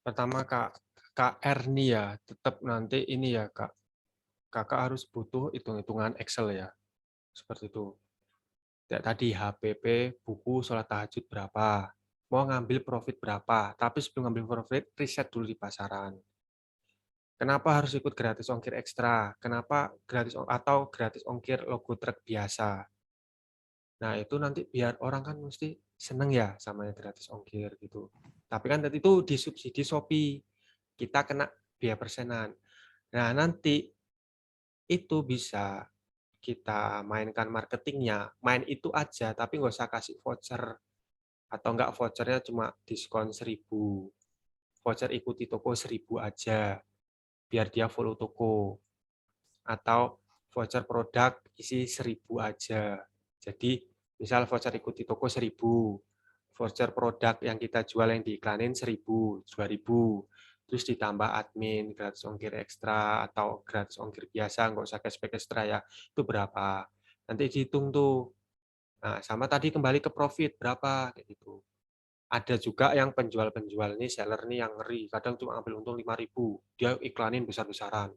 Pertama Kak Erni ya, tetap nanti ini ya Kak. Kakak harus butuh hitung-hitungan Excel ya. Seperti itu. Kayak tadi HPP, buku, sholat tahajud berapa. Mau ngambil profit berapa. Tapi sebelum ngambil profit, riset dulu di pasaran. Kenapa harus ikut gratis ongkir ekstra? Kenapa gratis atau gratis ongkir logo truk biasa? Nah, itu nanti biar orang kan mesti seneng ya sama yang gratis ongkir gitu. Tapi kan tadi itu disubsidi Shopee. Kita kena biaya persenan. Nah, nanti itu bisa kita mainkan marketingnya. Main itu aja, tapi nggak usah kasih voucher. Atau nggak vouchernya cuma diskon 1.000. Voucher ikuti toko 1.000 aja. Biar dia follow toko. Atau voucher produk isi 1.000 aja. Jadi misal voucher ikuti toko 1.000, voucher produk yang kita jual yang diiklanin 1.000, 2.000, terus ditambah admin, gratis ongkir ekstra, atau gratis ongkir biasa, nggak usah cashback ekstra ya, itu berapa. Nanti dihitung tuh. Nah, sama tadi kembali ke profit, berapa, kayak gitu. Ada juga yang penjual-penjual nih, seller nih yang ngeri, kadang cuma ambil untung 5.000, dia iklanin besar-besaran.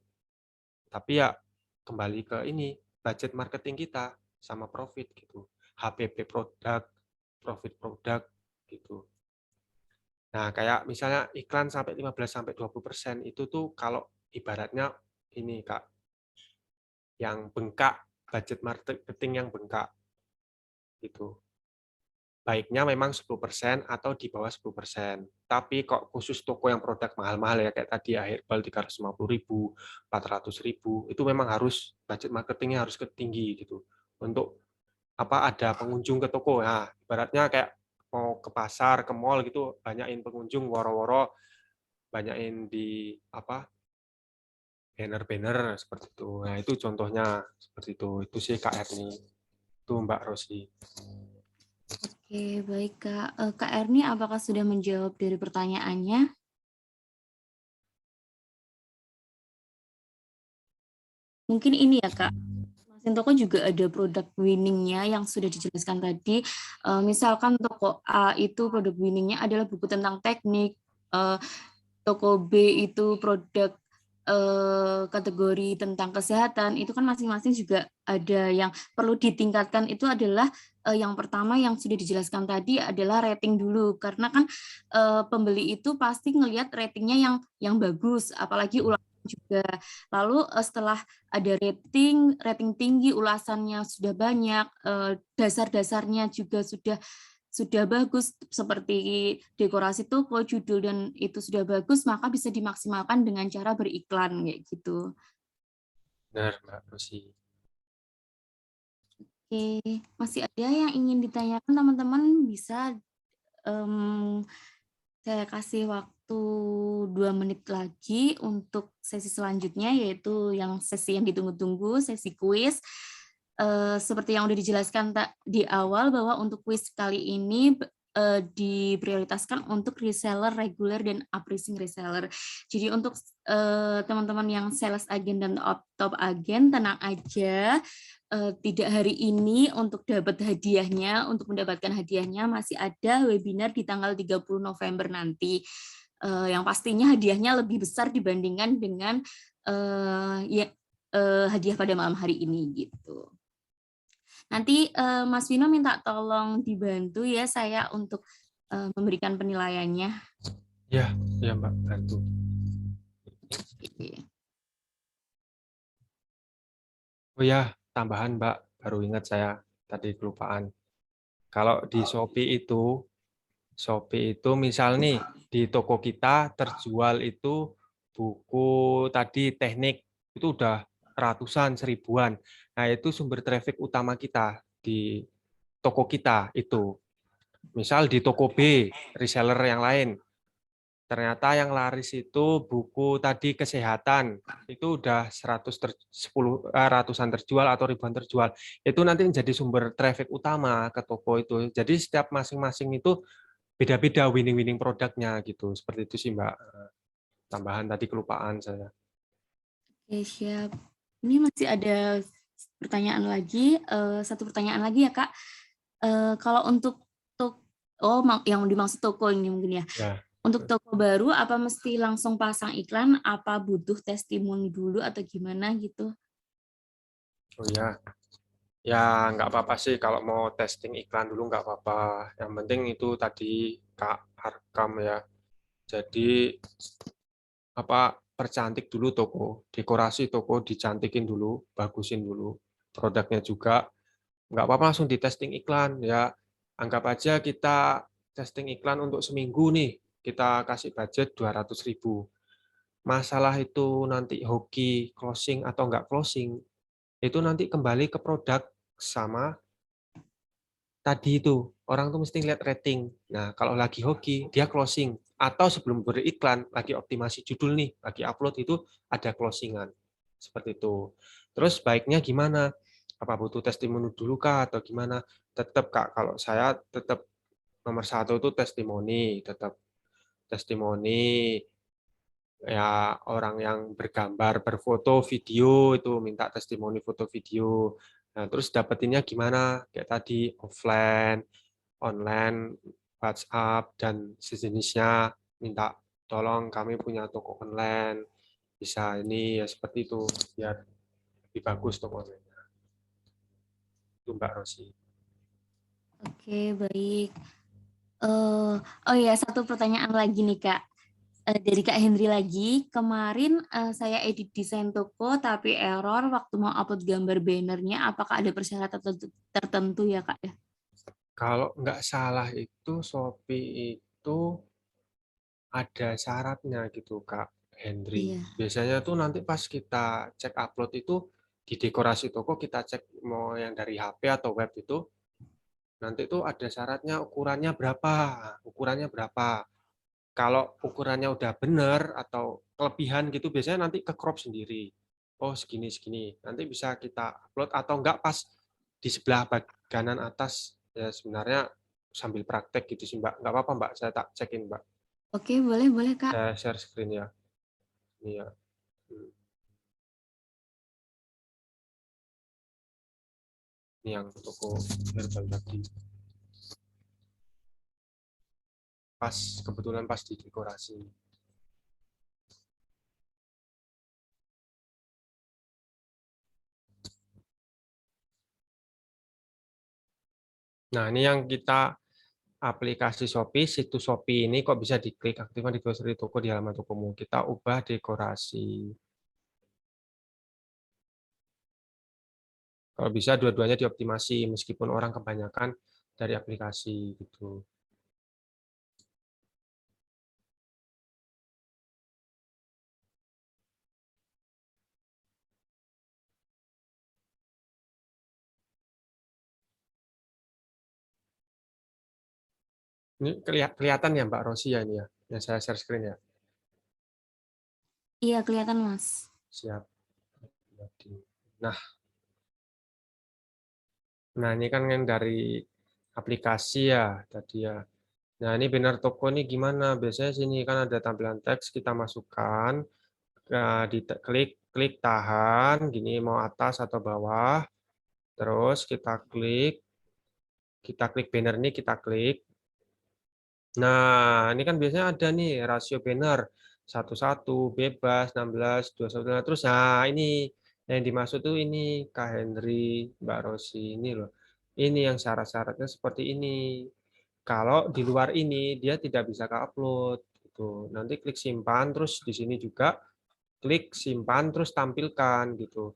Tapi ya kembali ke ini budget marketing kita sama profit gitu. HPP produk, profit produk gitu. Nah, kayak misalnya iklan sampai 15-20% itu tuh kalau ibaratnya ini Kak, yang bengkak, budget marketing yang bengkak gitu. Baiknya memang 10% atau di bawah 10%. Tapi kok khusus toko yang produk mahal-mahal ya kayak tadi Herbal 350.000, 400.000, itu memang harus budget marketingnya harus tinggi gitu. Untuk apa ada pengunjung ke toko. Nah, ibaratnya kayak mau ke pasar, ke mall gitu, banyakin pengunjung woro-woro, banyakin di apa banner-banner seperti itu. Nah, itu contohnya seperti itu. Itu sih KR nih. Itu Mbak Rosi. Oke, baik Kak. Kak Erni, apakah sudah menjawab dari pertanyaannya? Mungkin ini ya Kak, masing toko juga ada produk winningnya yang sudah dijelaskan tadi. Misalkan toko A itu produk winningnya adalah buku tentang teknik, toko B itu produk kategori tentang kesehatan, itu kan masing-masing juga ada yang perlu ditingkatkan. Itu adalah yang pertama yang sudah dijelaskan tadi adalah rating dulu, karena kan pembeli itu pasti ngelihat ratingnya yang bagus, apalagi ulasan juga. Lalu setelah ada rating tinggi, ulasannya sudah banyak, dasar-dasarnya juga sudah bagus seperti dekorasi toko, judul dan itu sudah bagus, maka bisa dimaksimalkan dengan cara beriklan kayak gitu. Benar, Mbak Rosi. Oke, masih ada yang ingin ditanyakan teman-teman, bisa saya kasih waktu 2 menit lagi untuk sesi selanjutnya, yaitu yang sesi yang ditunggu-tunggu, sesi kuis. Seperti yang udah dijelaskan di awal bahwa untuk kuis kali ini diprioritaskan untuk reseller reguler dan uprising reseller. Jadi untuk teman-teman yang sales agent dan top agent, tenang aja. Tidak hari ini untuk dapat hadiahnya, untuk mendapatkan hadiahnya masih ada webinar di tanggal 30 November nanti. Yang pastinya hadiahnya lebih besar dibandingkan dengan hadiah pada malam hari ini gitu. Nanti Mas Vino minta tolong dibantu ya saya untuk memberikan penilaiannya. Ya, ya Mbak, bantu. Oh ya, tambahan Mbak, baru ingat saya tadi kelupaan. Kalau di Shopee itu misal nih di toko kita terjual itu buku tadi teknik itu udah ratusan, seribuan. Nah, itu sumber traffic utama kita di toko kita itu. Misal di toko B, reseller yang lain, Ternyata yang laris itu buku tadi kesehatan, itu udah 10 ratusan terjual atau ribuan terjual. Itu nanti menjadi sumber traffic utama ke toko itu. Jadi setiap masing-masing itu beda-beda winning produknya gitu. Seperti itu sih Mbak. Tambahan tadi kelupaan saya. Oke, siap. Ini masih ada pertanyaan lagi, satu pertanyaan lagi ya Kak. Kalau untuk yang dimaksud toko ini mungkin ya. Ya. Untuk toko baru, apa mesti langsung pasang iklan? Apa butuh testimoni dulu atau gimana gitu? Oh ya, ya nggak apa-apa sih kalau mau testing iklan dulu nggak apa-apa. Yang penting itu tadi Kak Arkam ya. Jadi percantik dulu toko, dekorasi toko dicantikin dulu, bagusin dulu. Produknya juga nggak apa-apa langsung di testing iklan ya. Anggap aja kita testing iklan untuk seminggu nih, kita kasih budget 200.000. Masalah itu nanti hoki closing atau nggak closing, itu nanti kembali ke produk sama tadi itu. Orang tuh mesti lihat rating. Nah, kalau lagi hoki, dia closing. Atau sebelum beriklan, lagi optimasi judul nih, lagi upload itu ada closingan. Seperti itu. Terus baiknya gimana? Apa butuh testimoni dulu kah atau gimana? Tetap Kak, kalau saya tetap nomor satu itu testimoni. Tetap testimoni ya orang yang bergambar, berfoto, video itu minta testimoni foto video. Nah, terus dapetinnya gimana? Kayak tadi offline, online, WhatsApp dan sejenisnya minta tolong kami punya toko online. Bisa ini ya seperti itu biar lebih bagus tokonya. Itu Mbak Rosi. Oke, baik. Oh ya, satu pertanyaan lagi nih Kak. Dari Kak Hendri lagi, kemarin saya edit desain toko tapi error waktu mau upload gambar bannernya. Apakah ada persyaratan tertentu ya Kak ya? Kalau nggak salah itu Shopee itu ada syaratnya gitu Kak Hendri. Iya. Biasanya tuh nanti pas kita cek upload itu di dekorasi toko kita cek mau yang dari HP atau web itu nanti tuh ada syaratnya ukurannya berapa. Kalau ukurannya udah benar atau kelebihan gitu biasanya nanti ke crop sendiri. Oh segini segini. Nanti bisa kita upload atau enggak pas di sebelah kanan atas ya sebenarnya sambil praktek gitu sih Mbak. Enggak apa-apa Mbak, saya tak cekin Mbak. Oke, boleh boleh Kak. Saya share screen ya. Ini ya. Ini yang toko herbal tadi. Pas kebetulan pas di dekorasi. Nah, ini yang kita aplikasi Shopee, situs Shopee ini kok bisa diklik aktifkan di grocery toko di halaman tokomu. Kita ubah dekorasi. Kalau bisa dua-duanya dioptimasi meskipun orang kebanyakan dari aplikasi gitu. Ini kelihatan ya Mbak Rosi ya ini ya, yang saya share screen ya. Iya, kelihatan Mas. Siap. Nah, nah ini kan yang dari aplikasi ya tadi ya. Nah ini banner toko ini gimana? Biasanya sini kan ada tampilan teks kita masukkan, diklik klik tahan, gini mau atas atau bawah, terus kita klik banner ini kita klik. Nah, ini kan biasanya ada nih rasio banner 11 bebas 16 21. Nah, terus nah ini yang dimaksud tuh ini Kak Henry, Mbak Rosi ini loh. Ini yang syarat-syaratnya seperti ini. Kalau di luar ini dia tidak bisa ke-upload gitu. Nanti klik simpan terus di sini juga klik simpan terus tampilkan gitu.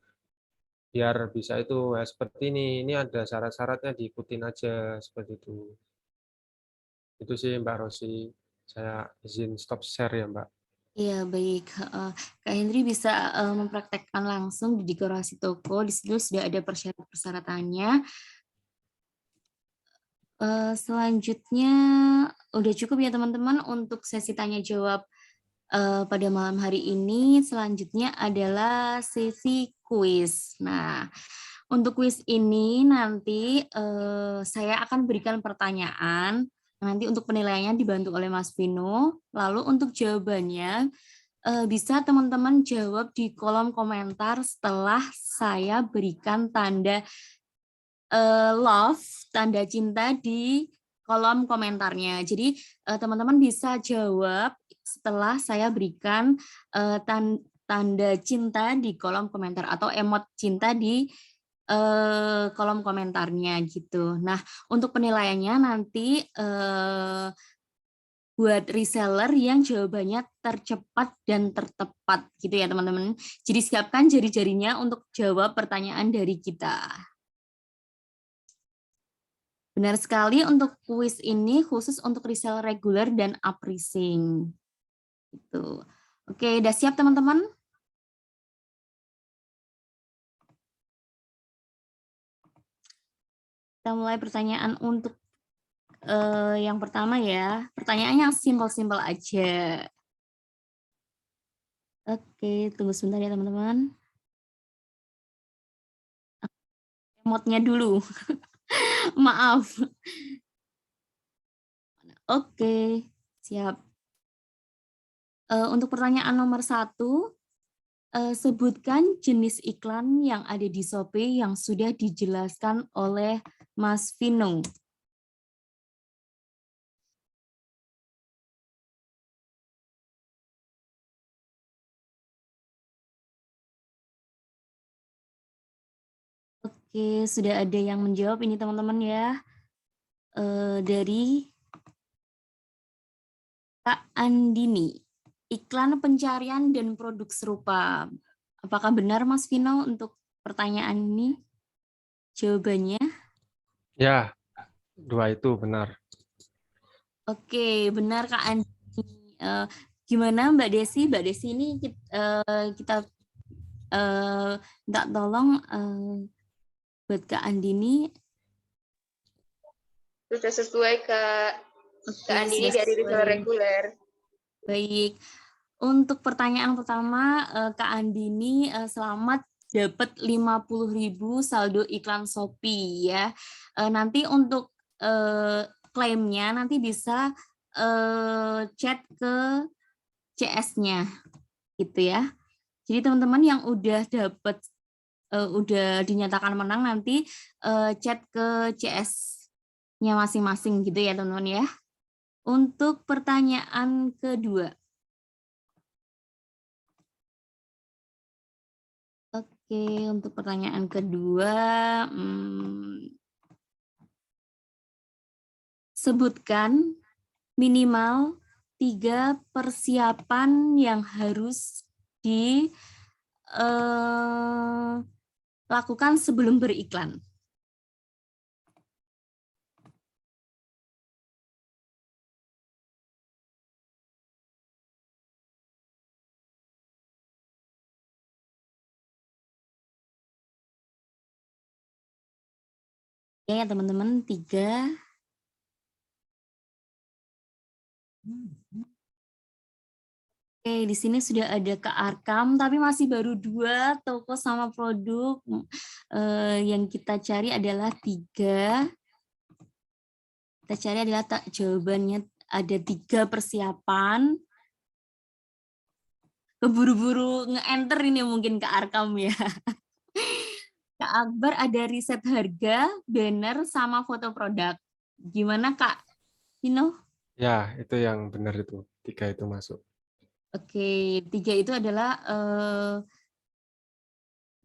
Biar bisa itu ya, seperti ini. Ini ada syarat-syaratnya diikutin aja seperti itu. Itu sih Mbak Rosi. Saya izin stop share ya Mbak. Iya, baik. Kak Hendri bisa mempraktekkan langsung di dekorasi toko. Di situ sudah ada persyaratan-persyaratannya. Selanjutnya, udah cukup ya teman-teman untuk sesi tanya jawab pada malam hari ini. Selanjutnya adalah sesi kuis. Nah, untuk kuis ini nanti saya akan berikan pertanyaan. Nanti untuk penilaiannya dibantu oleh Mas Vino. Lalu untuk jawabannya bisa teman-teman jawab di kolom komentar setelah saya berikan tanda love, tanda cinta di kolom komentarnya. Jadi teman-teman bisa jawab setelah saya berikan tanda cinta di kolom komentar atau emot cinta di kolom komentarnya gitu. Nah, untuk penilaiannya nanti buat reseller yang jawabannya tercepat dan tertepat gitu ya teman-teman. Jadi siapkan jari-jarinya untuk jawab pertanyaan dari kita. Benar sekali, untuk kuis ini khusus untuk reseller reguler dan uprising. Gitu. Oke, udah siap teman-teman? Kita mulai pertanyaan untuk yang pertama ya. Pertanyaannya yang simpel-simpel aja. Oke, tunggu sebentar ya teman-teman. Emotnya dulu. Maaf. Oke, siap. Untuk pertanyaan nomor 1, sebutkan jenis iklan yang ada di Shopee yang sudah dijelaskan oleh Mas Vino. Oke, sudah ada yang menjawab ini teman-teman ya. Dari Kak Andini, iklan pencarian dan produk serupa. Apakah benar Mas Vino untuk pertanyaan ini? Jawabannya? Ya, 2 itu benar. Oke, benar Kak Andini. Gimana Mbak Desi? Mbak Desi ini kita minta tolong buat Kak Andini. Sudah sesuai Kak Andini Sudah dari reseller sesuai. reguler. Baik. Untuk pertanyaan pertama, Kak Andini, selamat dapat 50.000 saldo iklan Shopee ya. Nanti untuk klaimnya nanti bisa chat ke CS-nya gitu ya. Jadi teman-teman yang udah dapat udah dinyatakan menang nanti chat ke CS-nya masing-masing gitu ya teman-teman ya. Untuk pertanyaan kedua. Oke, untuk pertanyaan kedua, sebutkan minimal 3 persiapan yang harus dilakukan sebelum beriklan. Oke ya teman-teman, 3. Oke, di sini sudah ada Kak Arkam, tapi masih baru 2 toko sama produk. Yang kita cari adalah 3. Kita cari adalah jawabannya ada 3 persiapan. Keburu-buru nge-enter ini mungkin Kak Arkam ya. Kak Akbar ada riset harga, banner, sama foto produk. Gimana Kak Vino? Ya, itu yang benar itu. 3 itu masuk. Oke, 3 itu adalah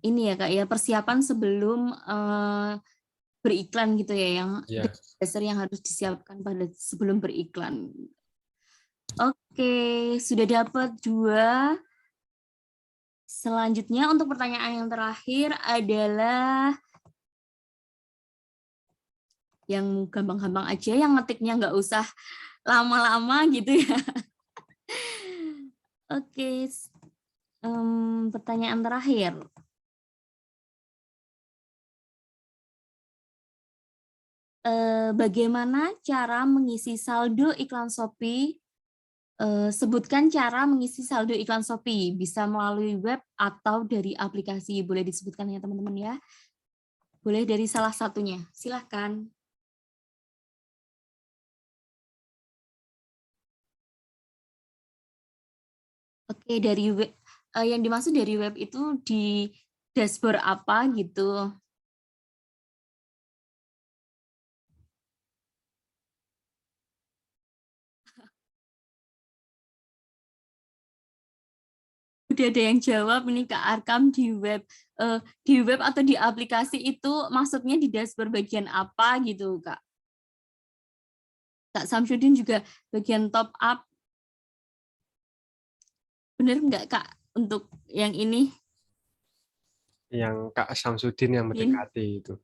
ini ya Kak ya, persiapan sebelum beriklan gitu ya, yang dasar yang harus disiapkan pada sebelum beriklan. Oke, sudah dapat 2. Selanjutnya untuk pertanyaan yang terakhir adalah yang gampang-gampang aja, yang ngetiknya nggak usah lama-lama gitu ya. Oke, pertanyaan terakhir. bagaimana cara mengisi saldo iklan Shopee? Sebutkan cara mengisi saldo iklan Shopee, bisa melalui web atau dari aplikasi. Boleh disebutkan ya teman-teman ya. Boleh dari salah satunya. Silahkan. Oke, dari web, yang dimaksud dari web itu di dashboard apa gitu. Udah ada yang jawab ini Kak Arkam di web. Di web atau di aplikasi itu maksudnya di dashboard bagian apa gitu Kak. Kak Samsudin juga bagian top up. Bener nggak Kak untuk yang ini? Yang Kak Samsudin yang mendekati itu.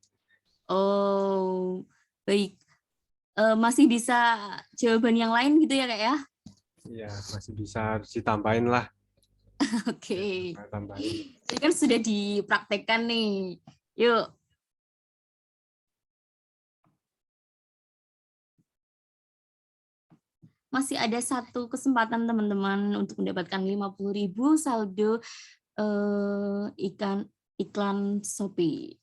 Oh, baik. Masih bisa jawaban yang lain gitu ya Kak ya? Iya, masih bisa ditambahin lah. Oke. Tambahin. Ini kan sudah dipraktekkan nih. Yuk. Masih ada satu kesempatan teman-teman untuk mendapatkan 50.000 saldo iklan Shopee.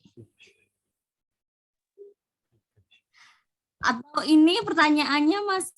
Atau ini pertanyaannya masih